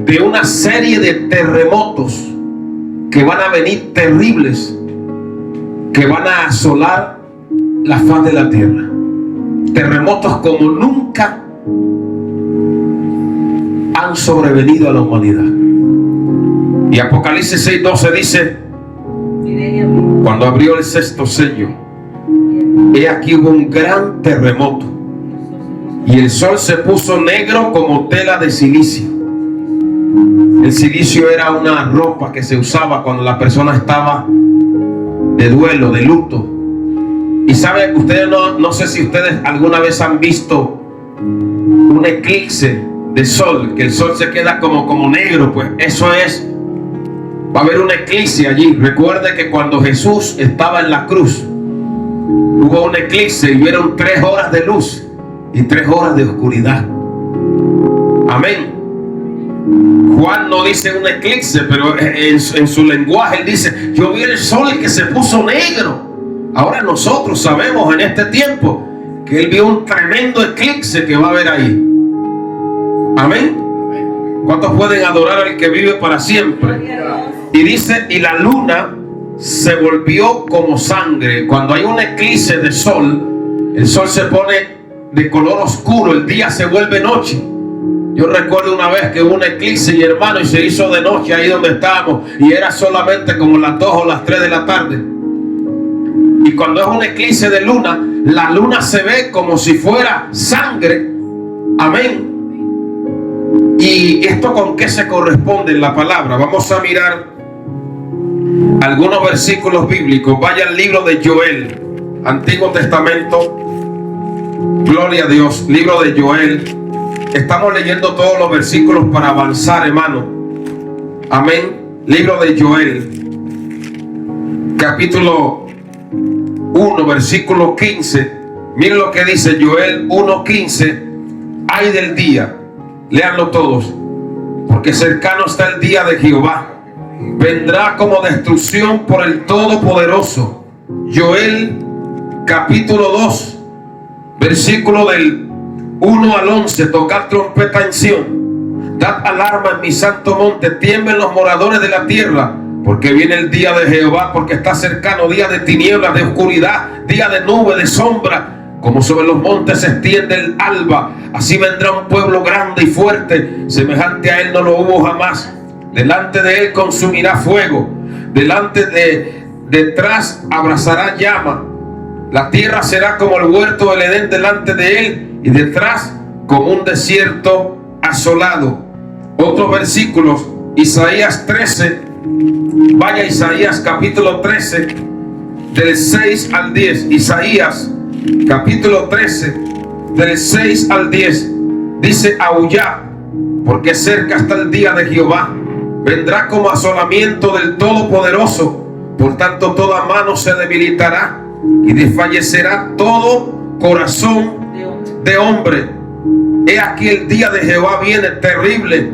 Speaker 1: de una serie de terremotos que van a venir terribles, que van a asolar la faz de la tierra. Terremotos como nunca han sobrevenido a la humanidad. Y Apocalipsis 6:12 dice: cuando abrió el sexto sello, he aquí hubo un gran terremoto, y el sol se puso negro como tela de silicio. El silicio era una ropa que se usaba cuando la persona estaba de duelo, de luto. Y sabe, ustedes no sé si ustedes alguna vez han visto un eclipse de sol, que el sol se queda como negro. Pues eso es, va a haber un eclipse allí. Recuerde que cuando Jesús estaba en la cruz, hubo un eclipse y vieron 3 horas de luz y 3 horas de oscuridad. Amén. Juan no dice un eclipse, pero en su lenguaje él dice: yo vi el sol que se puso negro. Ahora nosotros sabemos en este tiempo que él vio un tremendo eclipse que va a haber ahí. Amén. ¿Cuántos pueden adorar al que vive para siempre? Y dice, y la luna se volvió como sangre. Cuando hay un eclipse de sol, el sol se pone de color oscuro, el día se vuelve noche. Yo recuerdo una vez que hubo un eclipse, y hermano, y se hizo de noche ahí donde estábamos, y era solamente como las 2 o las 3 de la tarde. Y cuando es un eclipse de luna, la luna se ve como si fuera sangre. Amén. ¿Y esto con qué se corresponde en la palabra? Vamos a mirar algunos versículos bíblicos. Vaya al libro de Joel, Antiguo Testamento. Gloria a Dios. Libro de Joel. Estamos leyendo todos los versículos para avanzar, hermano. Amén. Libro de Joel, capítulo 1, versículo 15. Miren lo que dice Joel 1:15. Ay del día, léanlo todos, porque cercano está el día de Jehová. Vendrá como destrucción por el Todopoderoso. Joel capítulo 2, versículo del 1 al 11. Tocad trompeta en Sión, dad alarma en mi santo monte, tiemblen los moradores de la tierra, porque viene el día de Jehová, porque está cercano, día de tinieblas, de oscuridad, día de nube, de sombra. Como sobre los montes se extiende el alba, así vendrá un pueblo grande y fuerte, semejante a él no lo hubo jamás. Delante de él consumirá fuego, detrás abrazará llama. La tierra será como el huerto del Edén delante de él, y detrás como un desierto asolado. Otros versículos, Isaías 13, vaya Isaías capítulo 13, del 6 al 10. Isaías capítulo 13, del 6 al 10, dice: aullad, porque cerca está el día de Jehová. Vendrá como asolamiento del Todopoderoso. Por tanto, toda mano se debilitará y desfallecerá todo corazón de hombre. He aquí el día de Jehová viene terrible,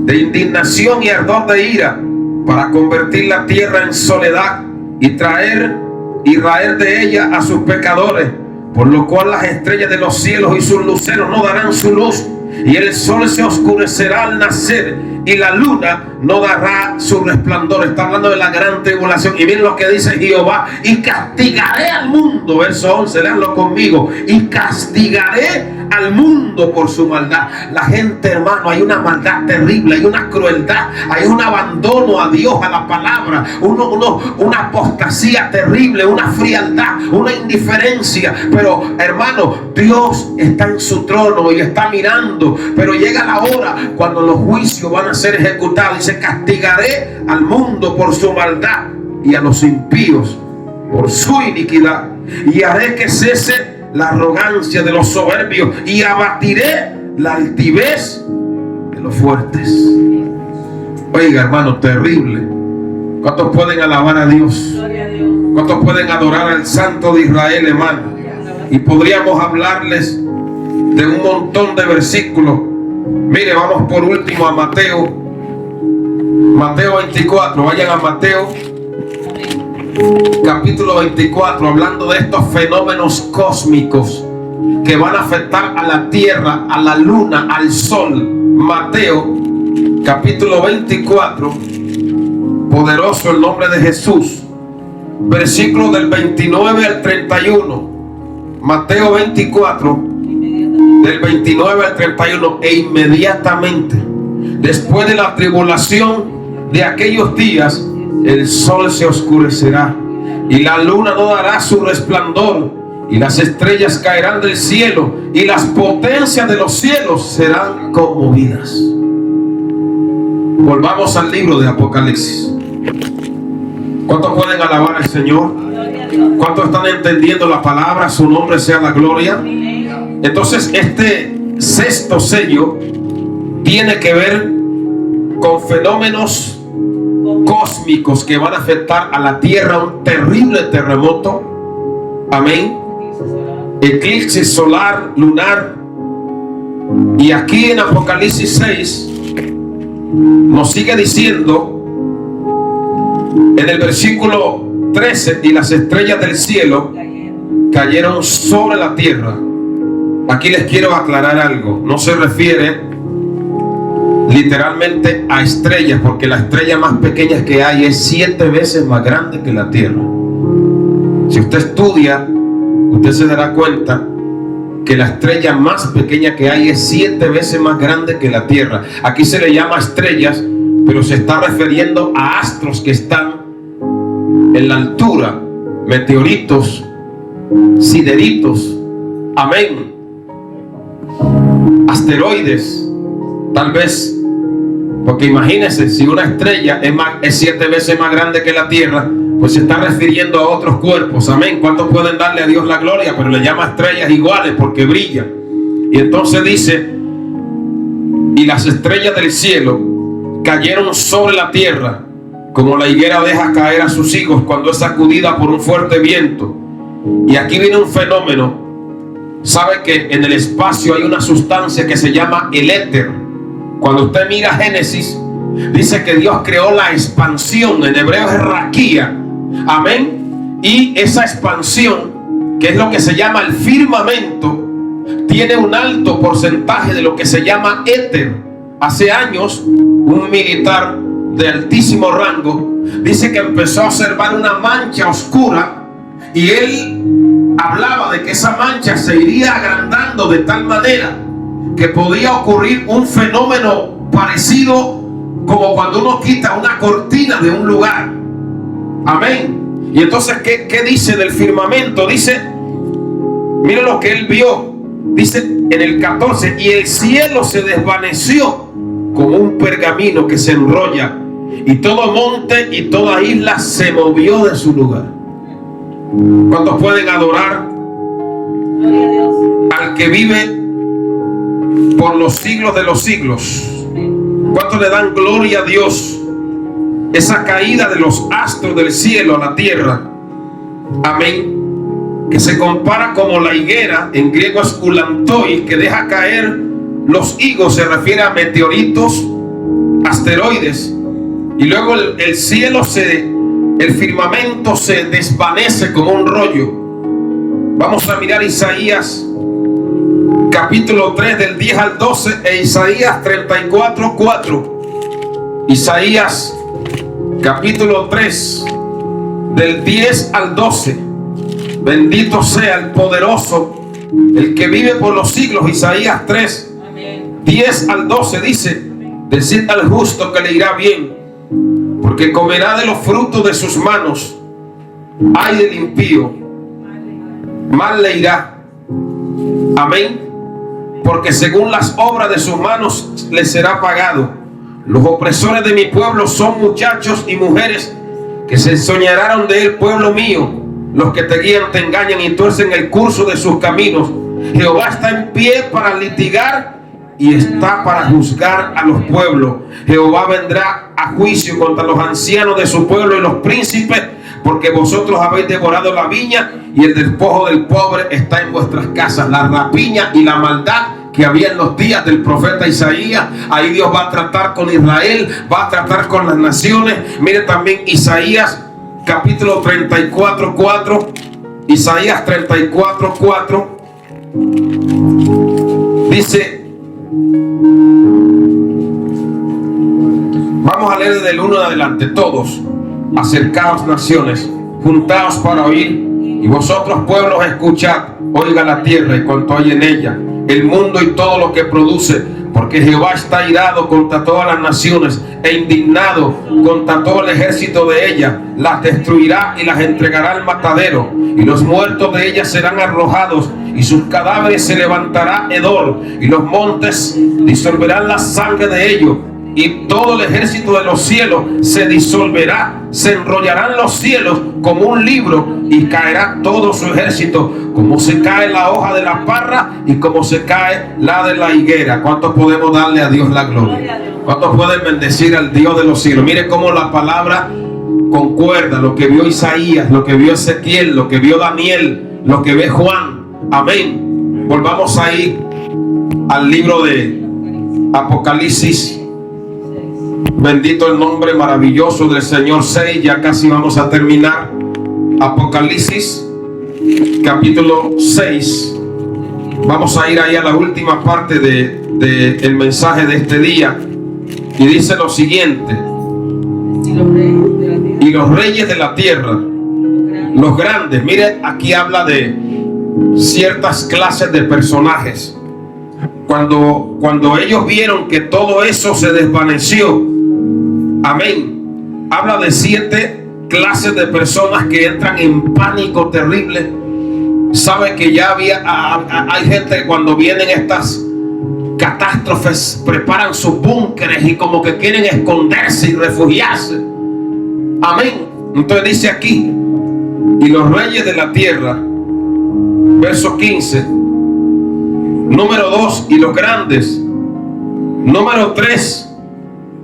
Speaker 1: de indignación y ardor de ira, para convertir la tierra en soledad y raer de ella a sus pecadores, por lo cual las estrellas de los cielos y sus luceros no darán su luz, y el sol se oscurecerá al nacer, y la luna no dará su resplandor. Está hablando de la gran tribulación. Y miren lo que dice Jehová: y castigaré al mundo. Verso 11, léanlo conmigo: y castigaré al mundo por su maldad. La gente, hermano, hay una maldad terrible, hay una crueldad, hay un abandono a Dios, a la palabra, una apostasía terrible, una frialdad, una indiferencia. Pero, hermano, Dios está en su trono y está mirando. Pero llega la hora cuando los juicios van a ser ejecutados. Dice: castigaré al mundo por su maldad y a los impíos por su iniquidad, y haré que cese la arrogancia de los soberbios, y abatiré la altivez de los fuertes. Oiga, hermano, terrible. ¿Cuántos pueden alabar a Dios? ¿Cuántos pueden adorar al Santo de Israel, hermano? Y podríamos hablarles de un montón de versículos. Mire, vamos por último a Mateo 24. Vayan a Mateo capítulo 24, hablando de estos fenómenos cósmicos que van a afectar a la tierra, a la luna, al sol. Mateo capítulo 24, poderoso el nombre de Jesús. Versículo del 29 al 31. Mateo 24, del 29 al 31. E inmediatamente después de la tribulación de aquellos días, el sol se oscurecerá y la luna no dará su resplandor, y las estrellas caerán del cielo, y las potencias de los cielos serán conmovidas. Volvamos al libro de Apocalipsis. ¿Cuántos pueden alabar al Señor? ¿Cuántos están entendiendo la palabra? Su nombre sea la gloria. Entonces, este sexto sello tiene que ver con fenómenos cósmicos que van a afectar a la tierra. Un terrible terremoto, amén, eclipse solar, lunar. Y aquí en Apocalipsis 6 nos sigue diciendo en el versículo 13: y las estrellas del cielo cayeron sobre la tierra. Aquí les quiero aclarar algo. No se refiere literalmente a estrellas, porque la estrella más pequeña que hay es 7 veces más grande que la Tierra. Si usted estudia, usted se dará cuenta que la estrella más pequeña que hay es 7 veces más grande que la Tierra. Aquí se le llama estrellas, pero se está refiriendo a astros que están en la altura, meteoritos, sideritos, amén, asteroides, tal vez, porque imagínense, si una estrella es 7 veces más grande que la Tierra, pues se está refiriendo a otros cuerpos, amén. ¿Cuántos pueden darle a Dios la gloria? Pero le llama estrellas iguales porque brillan. Y entonces dice: y las estrellas del cielo cayeron sobre la tierra, como la higuera deja caer a sus higos cuando es sacudida por un fuerte viento. Y aquí viene un fenómeno. Sabe que en el espacio hay una sustancia que se llama el éter. Cuando usted mira Génesis, dice que Dios creó la expansión, en hebreo es raquía, amén. Y esa expansión, que es lo que se llama el firmamento, tiene un alto porcentaje de lo que se llama éter. Hace años, un militar de altísimo rango dice que empezó a observar una mancha oscura, y él hablaba de que esa mancha se iría agrandando de tal manera que podía ocurrir un fenómeno parecido como cuando uno quita una cortina de un lugar, amén. Y entonces, ¿qué dice del firmamento? Dice, mire lo que él vio, dice en el 14: y el cielo se desvaneció como un pergamino que se enrolla, y todo monte y toda isla se movió de su lugar. ¿Cuántos pueden adorar al que vive por los siglos de los siglos? ¿Cuántos le dan gloria a Dios? Esa caída de los astros del cielo a la tierra, amén, que se compara como la higuera, en griego es ulantoi, que deja caer los higos, se refiere a meteoritos, asteroides. Y luego el cielo el firmamento se desvanece como un rollo. Vamos a mirar Isaías capítulo 3 del 10 al 12 e Isaías 34, 4. Isaías capítulo 3 del 10 al 12. Bendito sea el poderoso, el que vive por los siglos. Isaías 3, 10 al 12 dice: decid al justo que le irá bien, porque comerá de los frutos de sus manos. Ay del impío, mal le irá, amén, porque según las obras de sus manos le será pagado. Los opresores de mi pueblo son muchachos y mujeres que se ensoñaron de él, pueblo mío. Los que te guían te engañan y tuercen el curso de sus caminos. Jehová está en pie para litigar y está para juzgar a los pueblos. Jehová vendrá a juicio contra los ancianos de su pueblo y los príncipes, porque vosotros habéis devorado la viña y el despojo del pobre está en vuestras casas. La rapiña y la maldad que había en los días del profeta Isaías, ahí Dios va a tratar con Israel, va a tratar con las naciones. Mire también Isaías capítulo 34, 4. Isaías 34, 4 dice, vamos a leer desde el 1 en adelante. Todos, acercaos naciones, juntaos para oír, y vosotros pueblos escuchad, oiga la tierra y cuanto hay en ella, el mundo y todo lo que produce, porque Jehová está irado contra todas las naciones e indignado contra todo el ejército de ella. Las destruirá y las entregará al matadero, y los muertos de ella serán arrojados, y sus cadáveres se levantará hedor, y los montes disolverán la sangre de ellos, y todo el ejército de los cielos se disolverá. Se enrollarán los cielos como un libro, y caerá todo su ejército, como se cae la hoja de la parra y como se cae la de la higuera. ¿Cuántos podemos darle a Dios la gloria? ¿Cuántos pueden bendecir al Dios de los cielos? Mire cómo la palabra concuerda, lo que vio Isaías, lo que vio Ezequiel, lo que vio Daniel, lo que ve Juan. Amén. Volvamos ahí al libro de Apocalipsis. Bendito el nombre maravilloso del Señor. 6, ya casi vamos a terminar. Apocalipsis capítulo 6. Vamos a ir ahí a la última parte del mensaje de este día. Y dice lo siguiente: y los reyes de la tierra, los grandes. Mire, aquí habla de ciertas clases de personajes. Cuando ellos vieron que todo eso se desvaneció, amén, habla de 7 clases de personas que entran en pánico terrible. Sabe que ya hay gente que cuando vienen estas catástrofes preparan sus búnkeres y como que quieren esconderse y refugiarse. Amén. Entonces dice aquí: y los reyes de la tierra, verso 15. Número 2, y los grandes. Número 3,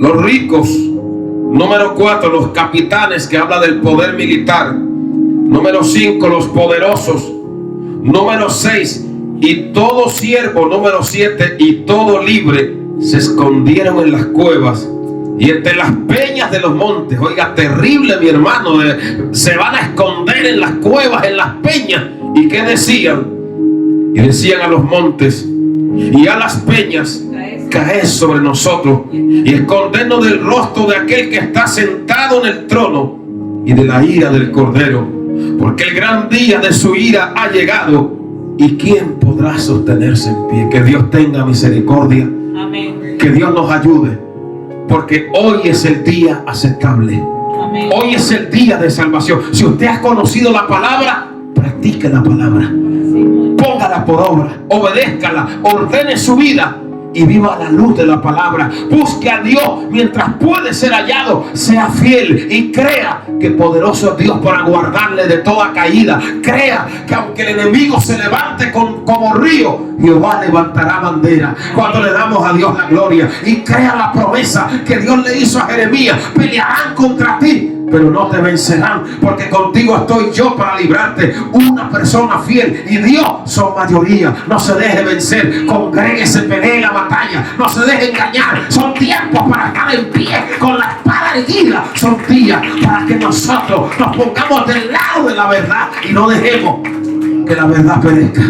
Speaker 1: los ricos. Número 4, los capitanes, que habla del poder militar. Número 5, los poderosos. Número 6, y todo siervo. Número 7, y todo libre se escondieron en las cuevas y entre las peñas de los montes. Oiga, terrible, mi hermano. Se van a esconder en las cuevas, en las peñas. ¿Y qué decían? Y decían a los montes y a las peñas: caed sobre nosotros y escondernos del rostro de aquel que está sentado en el trono y de la ira del Cordero, porque el gran día de su ira ha llegado, y quién podrá sostenerse en pie. Que Dios tenga misericordia. Amén. Que Dios nos ayude, porque hoy es el día aceptable. Amén. Hoy es el día de salvación. Si usted ha conocido la palabra, practique la palabra, póngala por obra, obedézcala, ordene su vida y viva a la luz de la palabra. Busque a Dios mientras puede ser hallado. Sea fiel y crea que poderoso es Dios para guardarle de toda caída. Crea que aunque el enemigo se levante como río, Jehová levantará bandera. Cuando le damos a Dios la gloria, y crea la promesa que Dios le hizo a Jeremías: pelearán contra ti, pero no te vencerán, porque contigo estoy yo para librarte. Una persona fiel y Dios son mayoría. No se deje vencer, congréguese, pelee la batalla, no se deje engañar. Son tiempos para estar en pie con la espada erguida. Son días para que nosotros nos pongamos del lado de la verdad y no dejemos que la verdad perezca.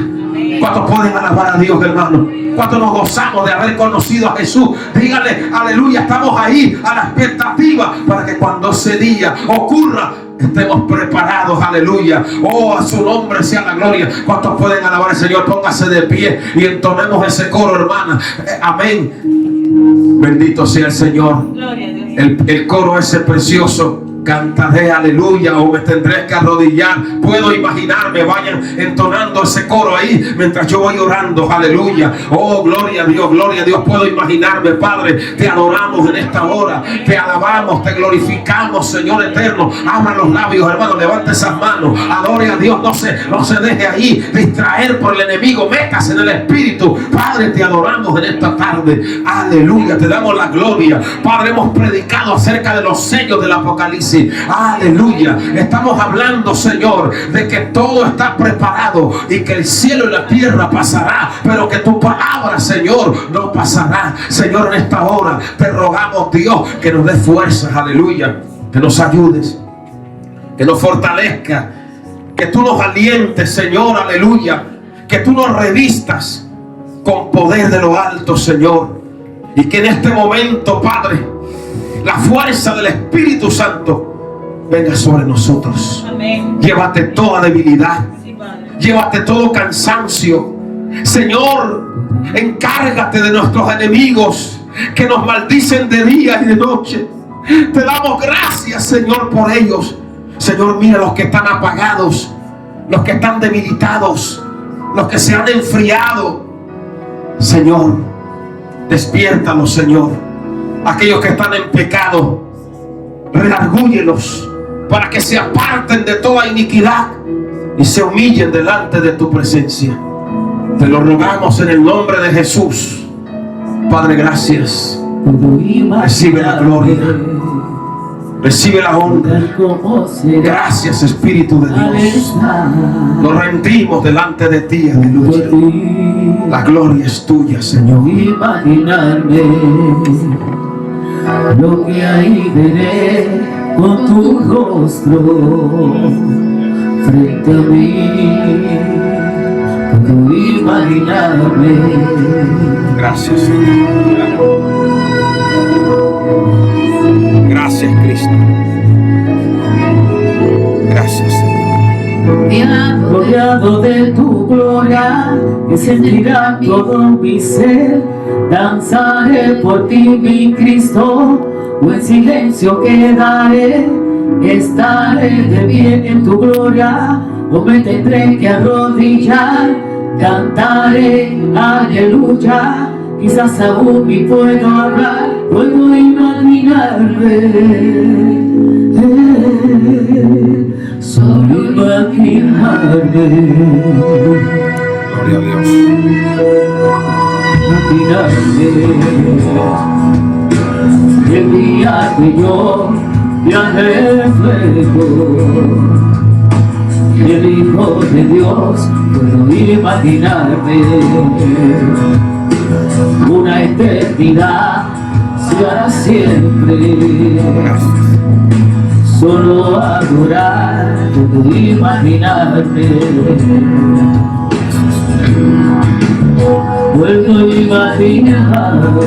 Speaker 1: ¿Cuántos pueden alabar a Dios, hermano? ¿Cuántos nos gozamos de haber conocido a Jesús? Díganle aleluya. Estamos ahí a la expectativa para que cuando ese día ocurra estemos preparados. Aleluya. Oh, a su nombre sea la gloria. ¿Cuántos pueden alabar al Señor? Póngase de pie y entonemos ese coro, hermana. Amén. Bendito sea el Señor. Gloria a Dios. El coro ese precioso: cantaré aleluya, o me tendré que arrodillar. Puedo imaginarme, vayan entonando ese coro ahí mientras yo voy orando. Aleluya. Oh, gloria a Dios, gloria a Dios. Puedo imaginarme, Padre, te adoramos en esta hora, te alabamos, te glorificamos, Señor eterno. Abra los labios, hermano, levante esas manos, adore a Dios. No se deje ahí distraer por el enemigo. Métase en el Espíritu. Padre, te adoramos en esta tarde. Aleluya, te damos la gloria. Padre, hemos predicado acerca de los sellos del Apocalipsis. Aleluya. Estamos hablando, Señor, de que todo está preparado y que el cielo y la tierra pasará, pero que tu palabra, Señor, no pasará. Señor, en esta hora te rogamos, Dios, que nos des fuerzas. Aleluya. Que nos ayudes, que nos fortalezca, que tú nos alientes, Señor. Aleluya. Que tú nos revistas con poder de lo alto, Señor. Y que en este momento, Padre, la fuerza del Espíritu Santo venga sobre nosotros. Amén. Llévate toda debilidad. Sí, llévate todo cansancio. Señor, encárgate de nuestros enemigos que nos maldicen de día y de noche. Te damos gracias, Señor, por ellos. Señor, mira los que están apagados, los que están debilitados, los que se han enfriado. Señor, despiértalos, Señor. Aquellos que están en pecado, redargúyelos para que se aparten de toda iniquidad y se humillen delante de tu presencia. Te lo rogamos en el nombre de Jesús. Padre, gracias. Recibe la gloria, recibe la honra. Gracias, Espíritu de Dios. Nos rendimos delante de ti, aleluya. La gloria es tuya, Señor.
Speaker 3: Imaginarme lo que ahí veré con tu rostro frente a mí. Puedo imaginarme.
Speaker 1: Gracias, Señor. Gracias, Cristo. Gracias, Señor.
Speaker 3: Rodeado de tu gloria, que sentirá todo mi ser. Danzaré por ti, mi Cristo, o en silencio quedaré. Estaré de pie en tu gloria, o me tendré que arrodillar. Cantaré aleluya, quizás aún ni puedo hablar, puedo imaginarme, solo imaginarme,
Speaker 1: Gloria a Dios.
Speaker 3: imaginarme, el día que yo viajé fuego, el Hijo de Dios, puedo imaginarme una eternidad, se hará siempre, solo adorar, puedo imaginarme, puedo imaginarme.